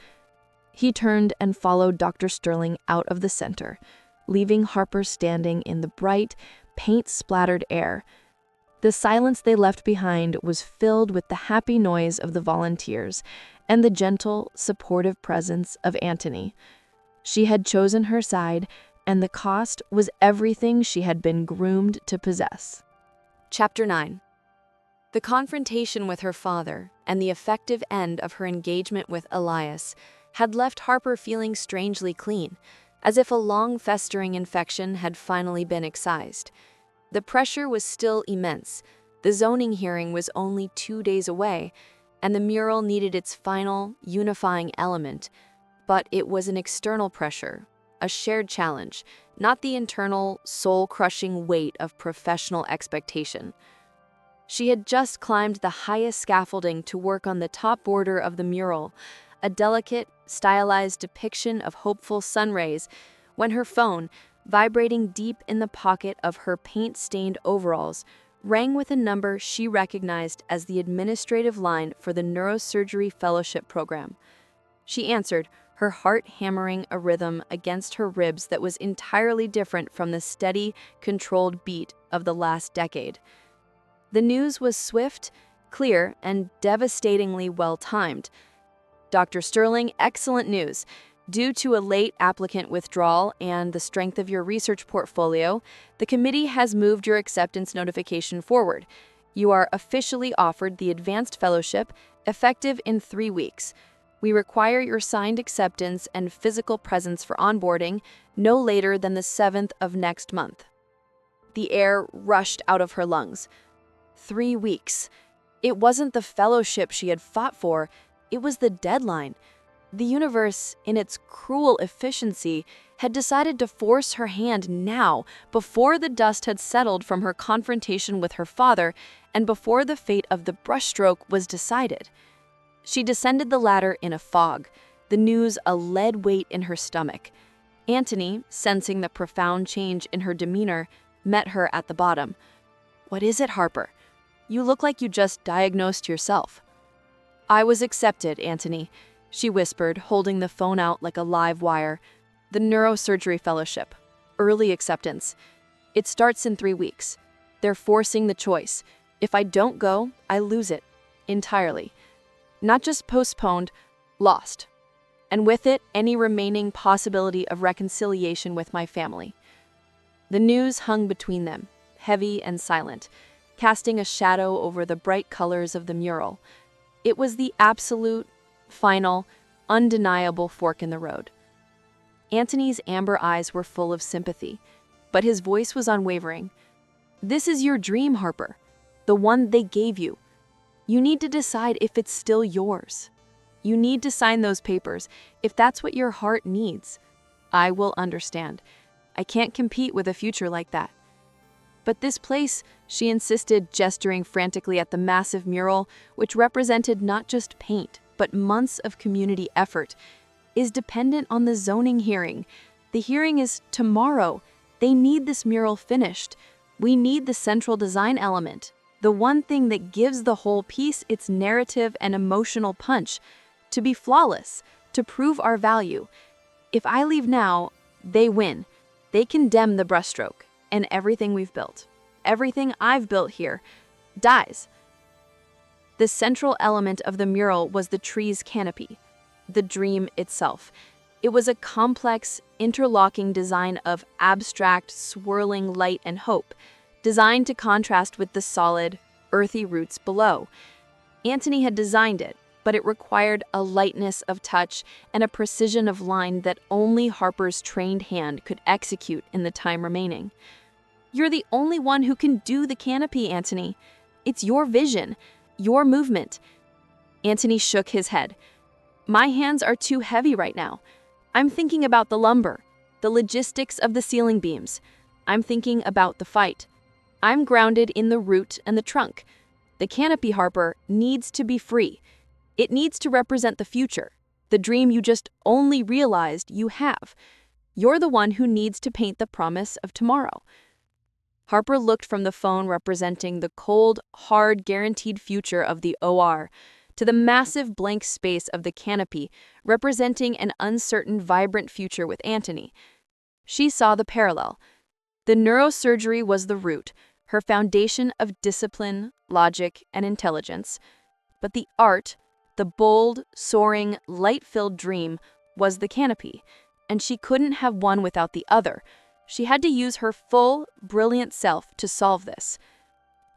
He turned and followed Dr. Sterling out of the center, leaving Harper standing in the bright, paint-splattered air. The silence they left behind was filled with the happy noise of the volunteers and the gentle, supportive presence of Antony. She had chosen her side, and the cost was everything she had been groomed to possess. Chapter 9. The confrontation with her father and the effective end of her engagement with Elias had left Harper feeling strangely clean, as if a long festering infection had finally been excised. The pressure was still immense. The zoning hearing was only 2 days away, and the mural needed its final, unifying element. But it was an external pressure, a shared challenge, not the internal, soul-crushing weight of professional expectation. She had just climbed the highest scaffolding to work on the top border of the mural, a delicate, stylized depiction of hopeful sun rays, when her phone, vibrating deep in the pocket of her paint-stained overalls, rang with a number she recognized as the administrative line for the Neurosurgery Fellowship Program. She answered, her heart hammering a rhythm against her ribs that was entirely different from the steady, controlled beat of the last decade. The news was swift, clear, and devastatingly well-timed. "Dr. Sterling, excellent news. Due to a late applicant withdrawal and the strength of your research portfolio, the committee has moved your acceptance notification forward. You are officially offered the Advanced Fellowship, effective in 3 weeks. We require your signed acceptance and physical presence for onboarding no later than the 7th of next month." The air rushed out of her lungs. 3 weeks. It wasn't the fellowship she had fought for, it was the deadline. The universe, in its cruel efficiency, had decided to force her hand now, before the dust had settled from her confrontation with her father and before the fate of the brushstroke was decided. She descended the ladder in a fog, the news a lead weight in her stomach. Antony, sensing the profound change in her demeanor, met her at the bottom. "What is it, Harper? You look like you just diagnosed yourself." "I was accepted, Antony," she whispered, holding the phone out like a live wire. "The Neurosurgery Fellowship. Early acceptance. It starts in 3 weeks. They're forcing the choice. If I don't go, I lose it. Entirely. Not just postponed, lost. And with it, any remaining possibility of reconciliation with my family." The news hung between them, heavy and silent, casting a shadow over the bright colors of the mural. It was the absolute, final, undeniable fork in the road. Antony's amber eyes were full of sympathy, but his voice was unwavering. "This is your dream, Harper. The one they gave you. You need to decide if it's still yours. You need to sign those papers if that's what your heart needs. I will understand. I can't compete with a future like that. But this place," she insisted, gesturing frantically at the massive mural, which represented not just paint, but months of community effort, "is dependent on the zoning hearing. The hearing is tomorrow. They need this mural finished. We need the central design element, the one thing that gives the whole piece its narrative and emotional punch, to be flawless, to prove our value. If I leave now, they win. They condemn the brushstroke, and everything we've built, everything I've built here, dies." The central element of the mural was the tree's canopy, the dream itself. It was a complex, interlocking design of abstract, swirling light and hope, designed to contrast with the solid, earthy roots below. Antony had designed it, but it required a lightness of touch and a precision of line that only Harper's trained hand could execute in the time remaining. "You're the only one who can do the canopy, Antony. It's your vision, your movement." Antony shook his head. "My hands are too heavy right now. I'm thinking about the lumber, the logistics of the ceiling beams. I'm thinking about the fight. I'm grounded in the root and the trunk. The canopy, Harper, needs to be free. It needs to represent the future, the dream you just only realized you have. You're the one who needs to paint the promise of tomorrow." Harper looked from the phone representing the cold, hard, guaranteed future of the OR to the massive blank space of the canopy representing an uncertain, vibrant future with Antony. She saw the parallel. The neurosurgery was the root, her foundation of discipline, logic, and intelligence. But the art, the bold, soaring, light-filled dream, was the canopy, and she couldn't have one without the other. She had to use her full, brilliant self to solve this.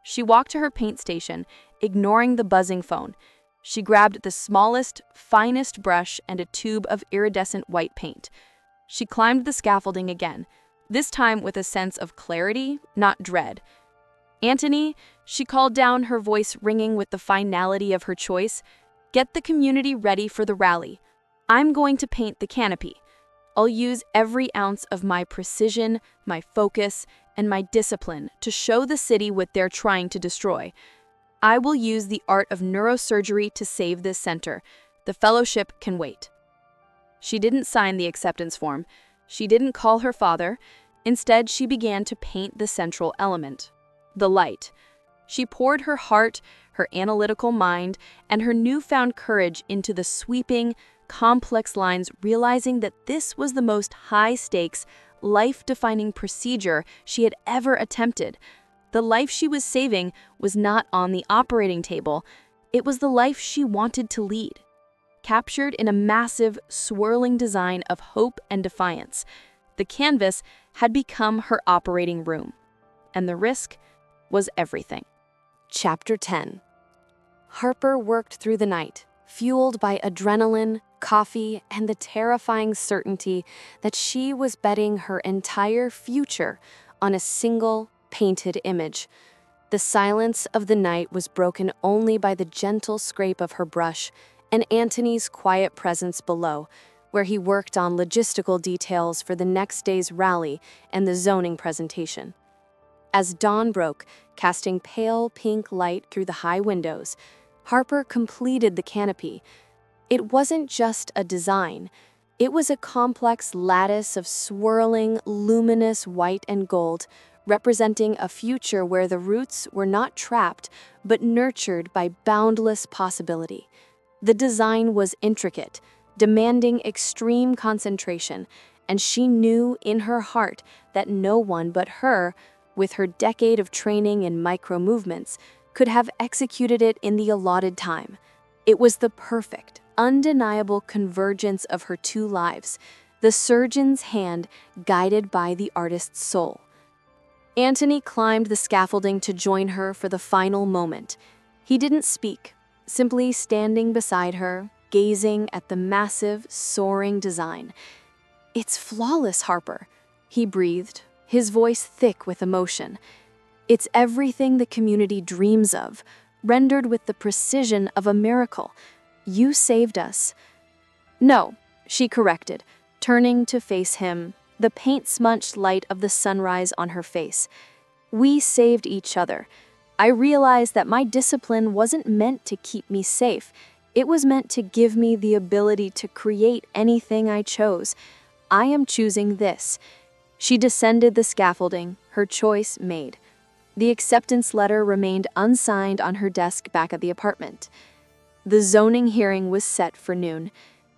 She walked to her paint station, ignoring the buzzing phone. She grabbed the smallest, finest brush and a tube of iridescent white paint. She climbed the scaffolding again, this time with a sense of clarity, not dread. "Antony," she called down, her voice ringing with the finality of her choice, "get the community ready for the rally. I'm going to paint the canopy. I'll use every ounce of my precision, my focus, and my discipline to show the city what they're trying to destroy. I will use the art of neurosurgery to save this center. The fellowship can wait." She didn't sign the acceptance form. She didn't call her father. Instead, she began to paint the central element, the light. She poured her heart, her analytical mind, and her newfound courage into the sweeping, complex lines, realizing that this was the most high-stakes, life-defining procedure she had ever attempted. The life she was saving was not on the operating table. It was the life she wanted to lead, captured in a massive, swirling design of hope and defiance. The canvas had become her operating room, and the risk was everything. Chapter 10. Harper worked through the night, fueled by adrenaline, coffee, and the terrifying certainty that she was betting her entire future on a single painted image. The silence of the night was broken only by the gentle scrape of her brush and Antony's quiet presence below, where he worked on logistical details for the next day's rally and the zoning presentation. As dawn broke, casting pale pink light through the high windows, Harper completed the canopy. It wasn't just a design. It was a complex lattice of swirling, luminous white and gold, representing a future where the roots were not trapped, but nurtured by boundless possibility. The design was intricate, demanding extreme concentration, and she knew in her heart that no one but her, with her decade of training in micro-movements, could have executed it in the allotted time. It was the perfect, undeniable convergence of her two lives, the surgeon's hand guided by the artist's soul. Antony climbed the scaffolding to join her for the final moment. He didn't speak, simply standing beside her, gazing at the massive, soaring design. "It's flawless, Harper," he breathed, his voice thick with emotion. "It's everything the community dreams of, rendered with the precision of a miracle. You saved us." "No," she corrected, turning to face him, the paint-smudged light of the sunrise on her face. "We saved each other. I realized that my discipline wasn't meant to keep me safe. It was meant to give me the ability to create anything I chose. I am choosing this." She descended the scaffolding, her choice made. The acceptance letter remained unsigned on her desk back at the apartment. The zoning hearing was set for noon.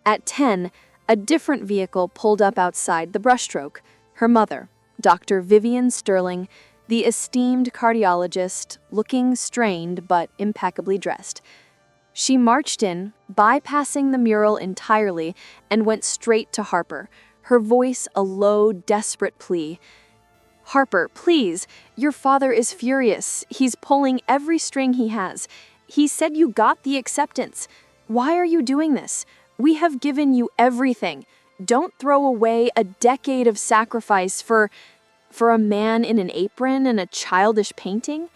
At 10, a different vehicle pulled up outside the brushstroke. Her mother, Dr. Vivian Sterling, the esteemed cardiologist, looking strained but impeccably dressed. She marched in, bypassing the mural entirely, and went straight to Harper, her voice a low, desperate plea. "Harper, please, your father is furious. He's pulling every string he has. He said you got the acceptance. Why are you doing this? We have given you everything. Don't throw away a decade of sacrifice for a man in an apron and a childish painting."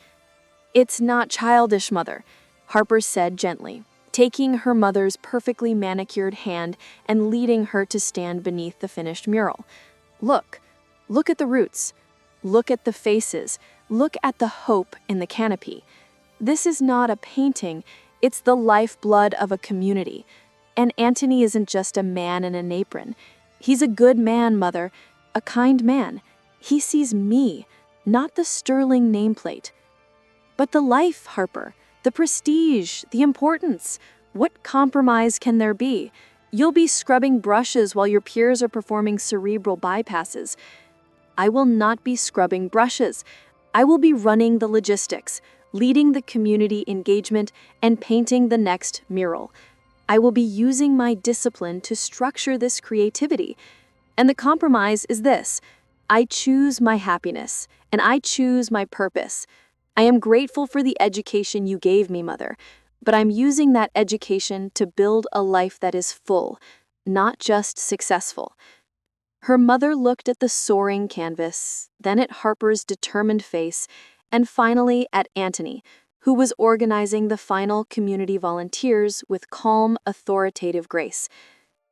"It's not childish, Mother," Harper said gently, taking her mother's perfectly manicured hand and leading her to stand beneath the finished mural. Look at the roots. Look at the faces. Look at the hope in the canopy. This is not a painting, it's the lifeblood of a community. And Antony isn't just a man in an apron. He's a good man, Mother, a kind man. He sees me, not the Sterling nameplate. But the life, Harper, the prestige, the importance. What compromise can there be? You'll be scrubbing brushes while your peers are performing cerebral bypasses. I will not be scrubbing brushes. I will be running the logistics, leading the community engagement, and painting the next mural. I will be using my discipline to structure this creativity. And the compromise is this: I choose my happiness, and I choose my purpose. I am grateful for the education you gave me, Mother, but I'm using that education to build a life that is full, not just successful. Her mother looked at the soaring canvas, then at Harper's determined face, and finally at Antony, who was organizing the final community volunteers with calm, authoritative grace.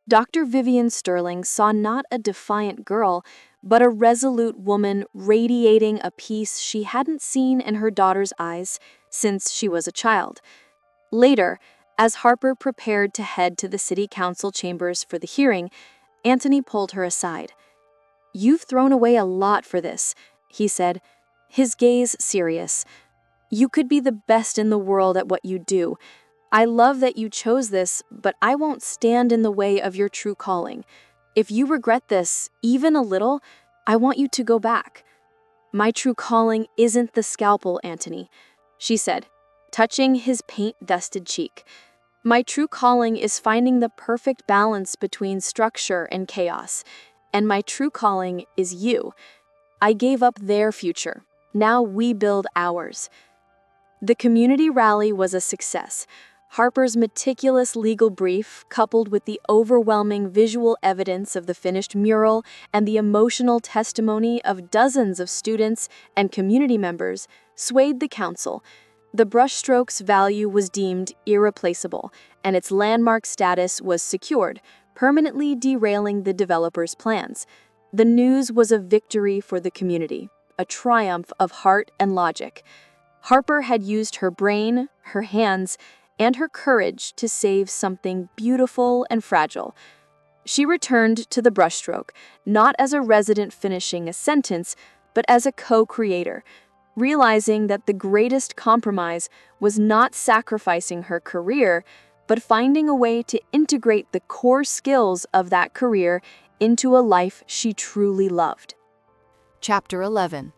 Dr. Vivian Sterling saw not a defiant girl, but a resolute woman radiating a peace she hadn't seen in her daughter's eyes since she was a child. Later, as Harper prepared to head to the city council chambers for the hearing, Antony pulled her aside. "You've thrown away a lot for this," he said, his gaze serious. "You could be the best in the world at what you do. I love that you chose this, but I won't stand in the way of your true calling. If you regret this, even a little, I want you to go back." "My true calling isn't the scalpel, Antony," she said, touching his paint-dusted cheek. "My true calling is finding the perfect balance between structure and chaos. And my true calling is you. I gave up their future. Now we build ours." The community rally was a success. Harper's meticulous legal brief, coupled with the overwhelming visual evidence of the finished mural and the emotional testimony of dozens of students and community members, swayed the council. The brushstroke's value was deemed irreplaceable, and its landmark status was secured, permanently derailing the developer's plans. The news was a victory for the community, a triumph of heart and logic. Harper had used her brain, her hands, and her courage to save something beautiful and fragile. She returned to the brushstroke, not as a resident finishing a sentence, but as a co-creator, realizing that the greatest compromise was not sacrificing her career, but finding a way to integrate the core skills of that career into a life she truly loved. Chapter 11.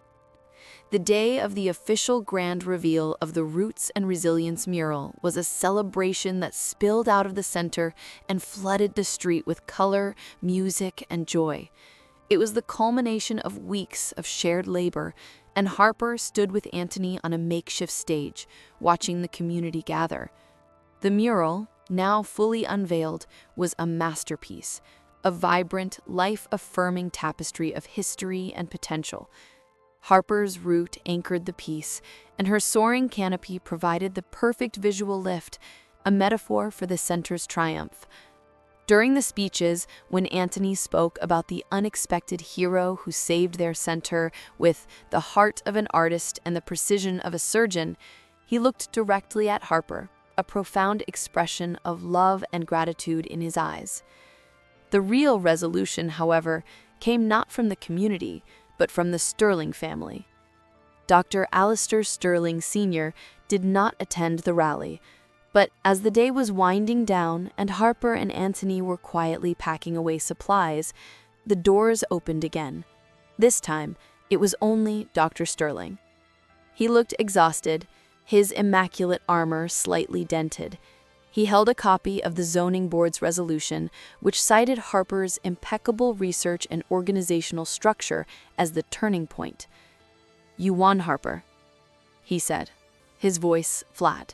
The day of the official grand reveal of the Roots and Resilience mural was a celebration that spilled out of the center and flooded the street with color, music, and joy. It was the culmination of weeks of shared labor, and Harper stood with Antony on a makeshift stage, watching the community gather. The mural, now fully unveiled, was a masterpiece, a vibrant, life-affirming tapestry of history and potential. Harper's root anchored the piece, and her soaring canopy provided the perfect visual lift, a metaphor for the center's triumph. During the speeches, when Antony spoke about the unexpected hero who saved their center with the heart of an artist and the precision of a surgeon, he looked directly at Harper, a profound expression of love and gratitude in his eyes. The real resolution, however, came not from the community, but from the Sterling family. Dr. Harper Sterling Sr. did not attend the rally, but as the day was winding down and Harper and Antony were quietly packing away supplies, the doors opened again. This time, it was only Dr. Sterling. He looked exhausted, his immaculate armor slightly dented. He held a copy of the zoning board's resolution, which cited Harper's impeccable research and organizational structure as the turning point. "You won, Harper," he said, his voice flat.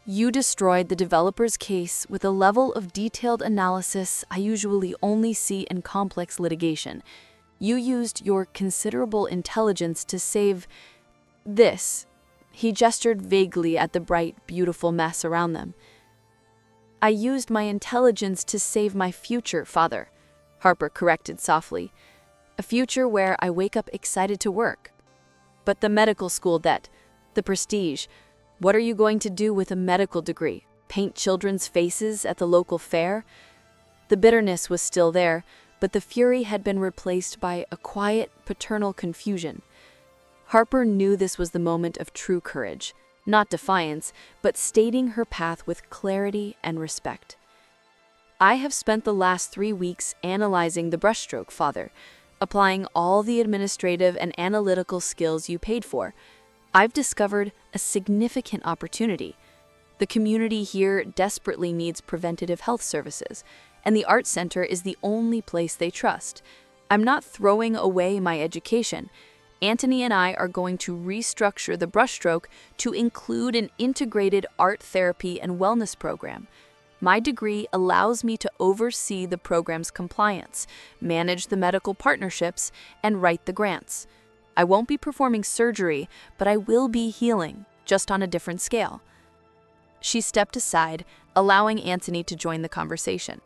"You destroyed the developer's case with a level of detailed analysis I usually only see in complex litigation. You used your considerable intelligence to save this." He gestured vaguely at the bright, beautiful mess around them. "I used my intelligence to save my future, Father," Harper corrected softly. "A future where I wake up excited to work. But the medical school debt, the prestige, what are you going to do with a medical degree? Paint children's faces at the local fair?" The bitterness was still there, but the fury had been replaced by a quiet, paternal confusion. Harper knew this was the moment of true courage. Not defiance, but stating her path with clarity and respect. "I have spent the last 3 weeks analyzing the brushstroke, Father, applying all the administrative and analytical skills you paid for. I've discovered a significant opportunity. The community here desperately needs preventative health services, and the Art Center is the only place they trust. I'm not throwing away my education. Antony and I are going to restructure the brushstroke to include an integrated art therapy and wellness program. My degree allows me to oversee the program's compliance, manage the medical partnerships, and write the grants. I won't be performing surgery, but I will be healing, just on a different scale." She stepped aside, allowing Antony to join the conversation.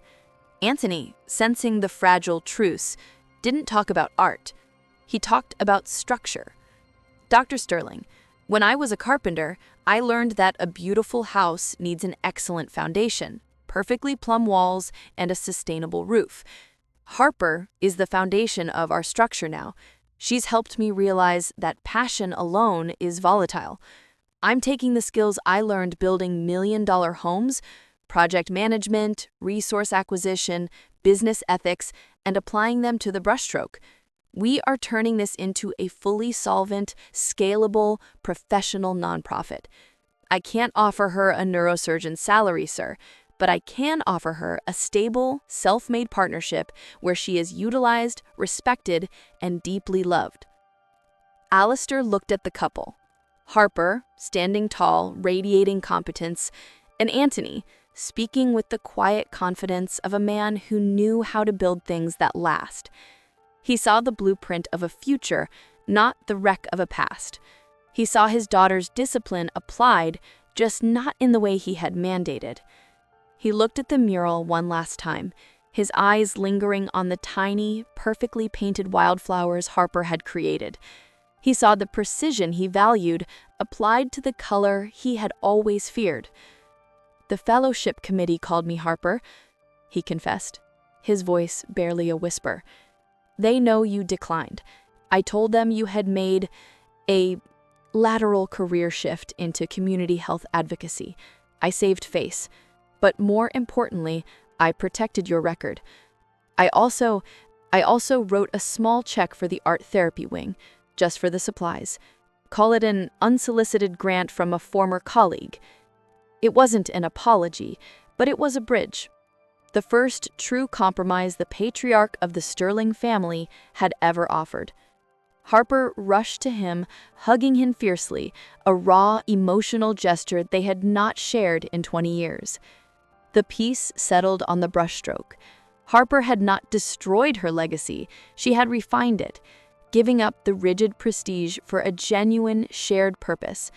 Antony, sensing the fragile truce, didn't talk about art. He talked about structure. "Dr. Sterling, when I was a carpenter, I learned that a beautiful house needs an excellent foundation, perfectly plumb walls, and a sustainable roof. Harper is the foundation of our structure now. She's helped me realize that passion alone is volatile. I'm taking the skills I learned building million-dollar homes, project management, resource acquisition, business ethics, and applying them to the brushstroke. We are turning this into a fully solvent, scalable, professional nonprofit. I can't offer her a neurosurgeon salary, sir, but I can offer her a stable, self-made partnership where she is utilized, respected, and deeply loved." Alistair looked at the couple. Harper, standing tall, radiating competence, And Antony, speaking with the quiet confidence of a man who knew how to build things that last. He saw the blueprint of a future, not the wreck of a past. He saw his daughter's discipline applied, just not in the way he had mandated. He looked at the mural one last time, his eyes lingering on the tiny, perfectly painted wildflowers Harper had created. He saw the precision he valued applied to the color he had always feared. "The fellowship committee called me, Harper," he confessed, his voice barely a whisper. "They know you declined. I told them you had made a lateral career shift into community health advocacy. I saved face. But more importantly, I protected your record. I also wrote a small check for the art therapy wing, just for the supplies. Call it an unsolicited grant from a former colleague. It wasn't an apology, but it was a bridge. The first true compromise the patriarch of the Sterling family had ever offered." Harper rushed to him, hugging him fiercely, a raw, emotional gesture they had not shared in 20 years. The piece settled on the brushstroke. Harper had not destroyed her legacy, she had refined it, giving up the rigid prestige for a genuine, shared purpose.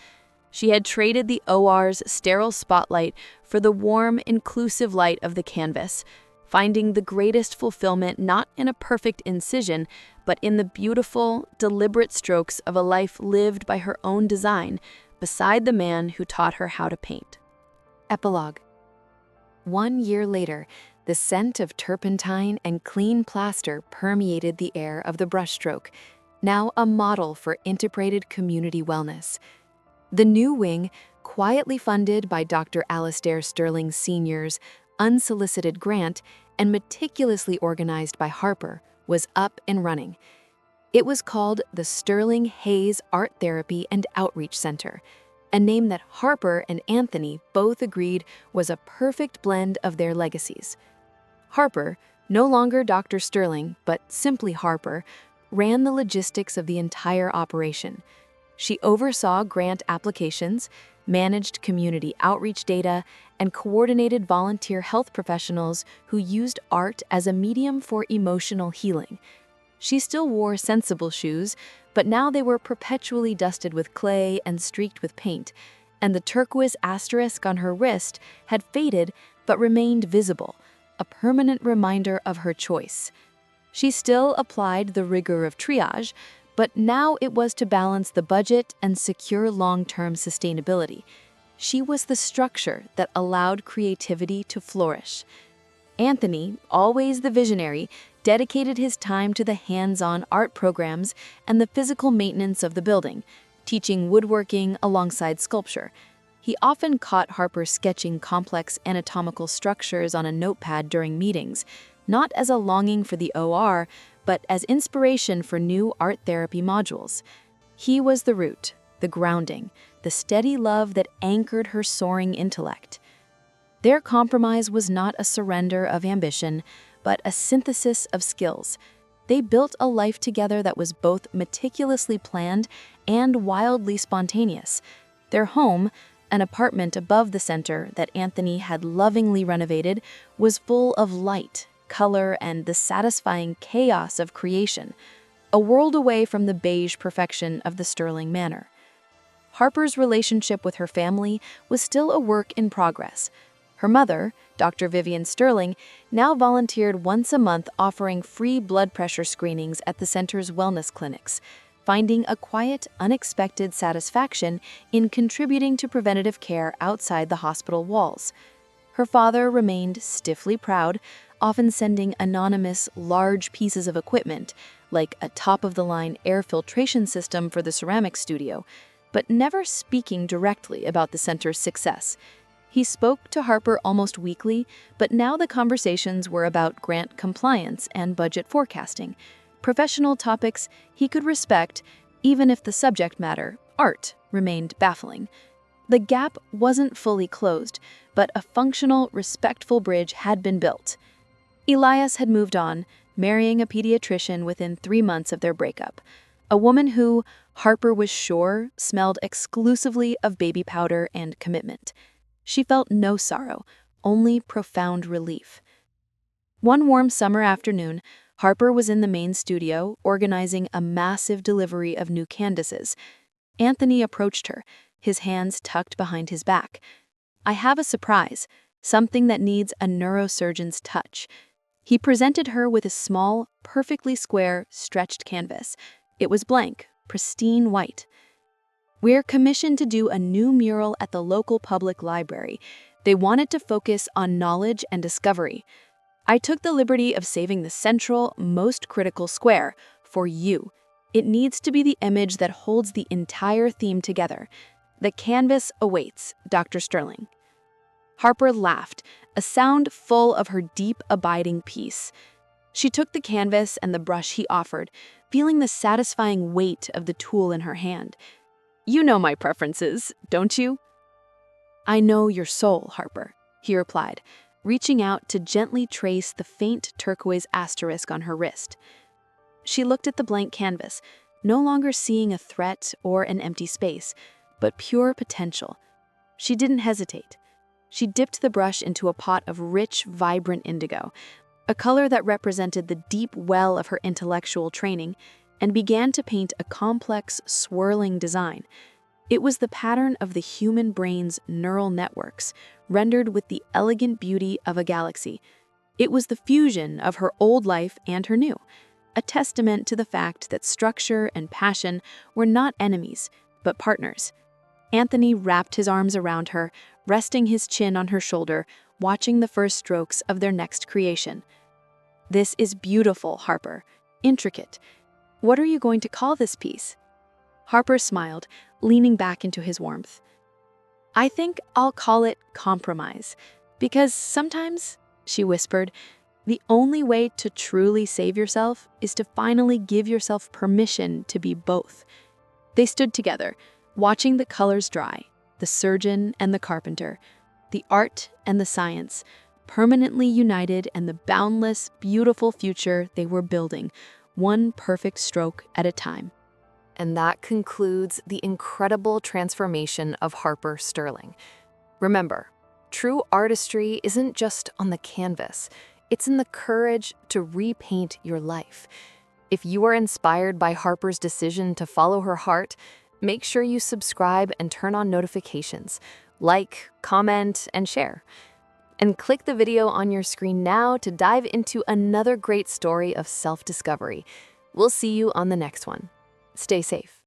She had traded the OR's sterile spotlight for the warm, inclusive light of the canvas, finding the greatest fulfillment not in a perfect incision, but in the beautiful, deliberate strokes of a life lived by her own design, beside the man who taught her how to paint. Epilogue. 1 year later, the scent of turpentine and clean plaster permeated the air of the brushstroke, now a model for integrated community wellness. The new wing, quietly funded by Dr. Alistair Sterling Sr.'s unsolicited grant and meticulously organized by Harper, was up and running. It was called the Sterling Hayes Art Therapy and Outreach Center, a name that Harper and Antony both agreed was a perfect blend of their legacies. Harper, no longer Dr. Sterling, but simply Harper, ran the logistics of the entire operation. She oversaw grant applications, managed community outreach data, and coordinated volunteer health professionals who used art as a medium for emotional healing. She still wore sensible shoes, but now they were perpetually dusted with clay and streaked with paint, and the turquoise asterisk on her wrist had faded but remained visible, a permanent reminder of her choice. She still applied the rigor of triage, but now it was to balance the budget and secure long-term sustainability. She was the structure that allowed creativity to flourish. Antony, always the visionary, dedicated his time to the hands-on art programs and the physical maintenance of the building, teaching woodworking alongside sculpture. He often caught Harper sketching complex anatomical structures on a notepad during meetings, not as a longing for the OR, but as inspiration for new art therapy modules. He was the root, the grounding, the steady love that anchored her soaring intellect. Their compromise was not a surrender of ambition, but a synthesis of skills. They built a life together that was both meticulously planned and wildly spontaneous. Their home, an apartment above the center that Antony had lovingly renovated, was full of light, color, and the satisfying chaos of creation, a world away from the beige perfection of the Sterling manor. Harper's relationship with her family was still a work in progress. Her mother, Dr. Vivian Sterling, now volunteered once a month offering free blood pressure screenings at the center's wellness clinics, finding a quiet, unexpected satisfaction in contributing to preventative care outside the hospital walls. Her father remained stiffly proud, often sending anonymous, large pieces of equipment, like a top-of-the-line air filtration system for the ceramics studio, but never speaking directly about the center's success. He spoke to Harper almost weekly, but now the conversations were about grant compliance and budget forecasting, professional topics he could respect, even if the subject matter, art, remained baffling. The gap wasn't fully closed, but a functional, respectful bridge had been built. Elias had moved on, marrying a pediatrician within 3 months of their breakup, a woman who, Harper was sure, smelled exclusively of baby powder and commitment. She felt no sorrow, only profound relief. One warm summer afternoon, Harper was in the main studio organizing a massive delivery of new canvases. Antony approached her, his hands tucked behind his back. "I have a surprise, something that needs a neurosurgeon's touch." He presented her with a small, perfectly square, stretched canvas. It was blank, pristine white. "We're commissioned to do a new mural at the local public library. They wanted to focus on knowledge and discovery. I took the liberty of saving the central, most critical square for you. It needs to be the image that holds the entire theme together. The canvas awaits, Dr. Sterling." Harper laughed, a sound full of her deep, abiding peace. She took the canvas and the brush he offered, feeling the satisfying weight of the tool in her hand. "You know my preferences, don't you?" "I know your soul, Harper," he replied, reaching out to gently trace the faint turquoise asterisk on her wrist. She looked at the blank canvas, no longer seeing a threat or an empty space, but pure potential. She didn't hesitate. She dipped the brush into a pot of rich, vibrant indigo, a color that represented the deep well of her intellectual training, and began to paint a complex, swirling design. It was the pattern of the human brain's neural networks, rendered with the elegant beauty of a galaxy. It was the fusion of her old life and her new, a testament to the fact that structure and passion were not enemies, but partners. Antony wrapped his arms around her, resting his chin on her shoulder, watching the first strokes of their next creation. "This is beautiful, Harper. Intricate. What are you going to call this piece?" Harper smiled, leaning back into his warmth. "I think I'll call it compromise, because sometimes," she whispered, "the only way to truly save yourself is to finally give yourself permission to be both." They stood together, watching the colors dry, the surgeon and the carpenter, the art and the science, permanently united in the boundless, beautiful future they were building, one perfect stroke at a time. And that concludes the incredible transformation of Harper Sterling. Remember, true artistry isn't just on the canvas, it's in the courage to repaint your life. If you are inspired by Harper's decision to follow her heart, make sure you subscribe and turn on notifications. Like, comment, and share. And click the video on your screen now to dive into another great story of self-discovery. We'll see you on the next one. Stay safe.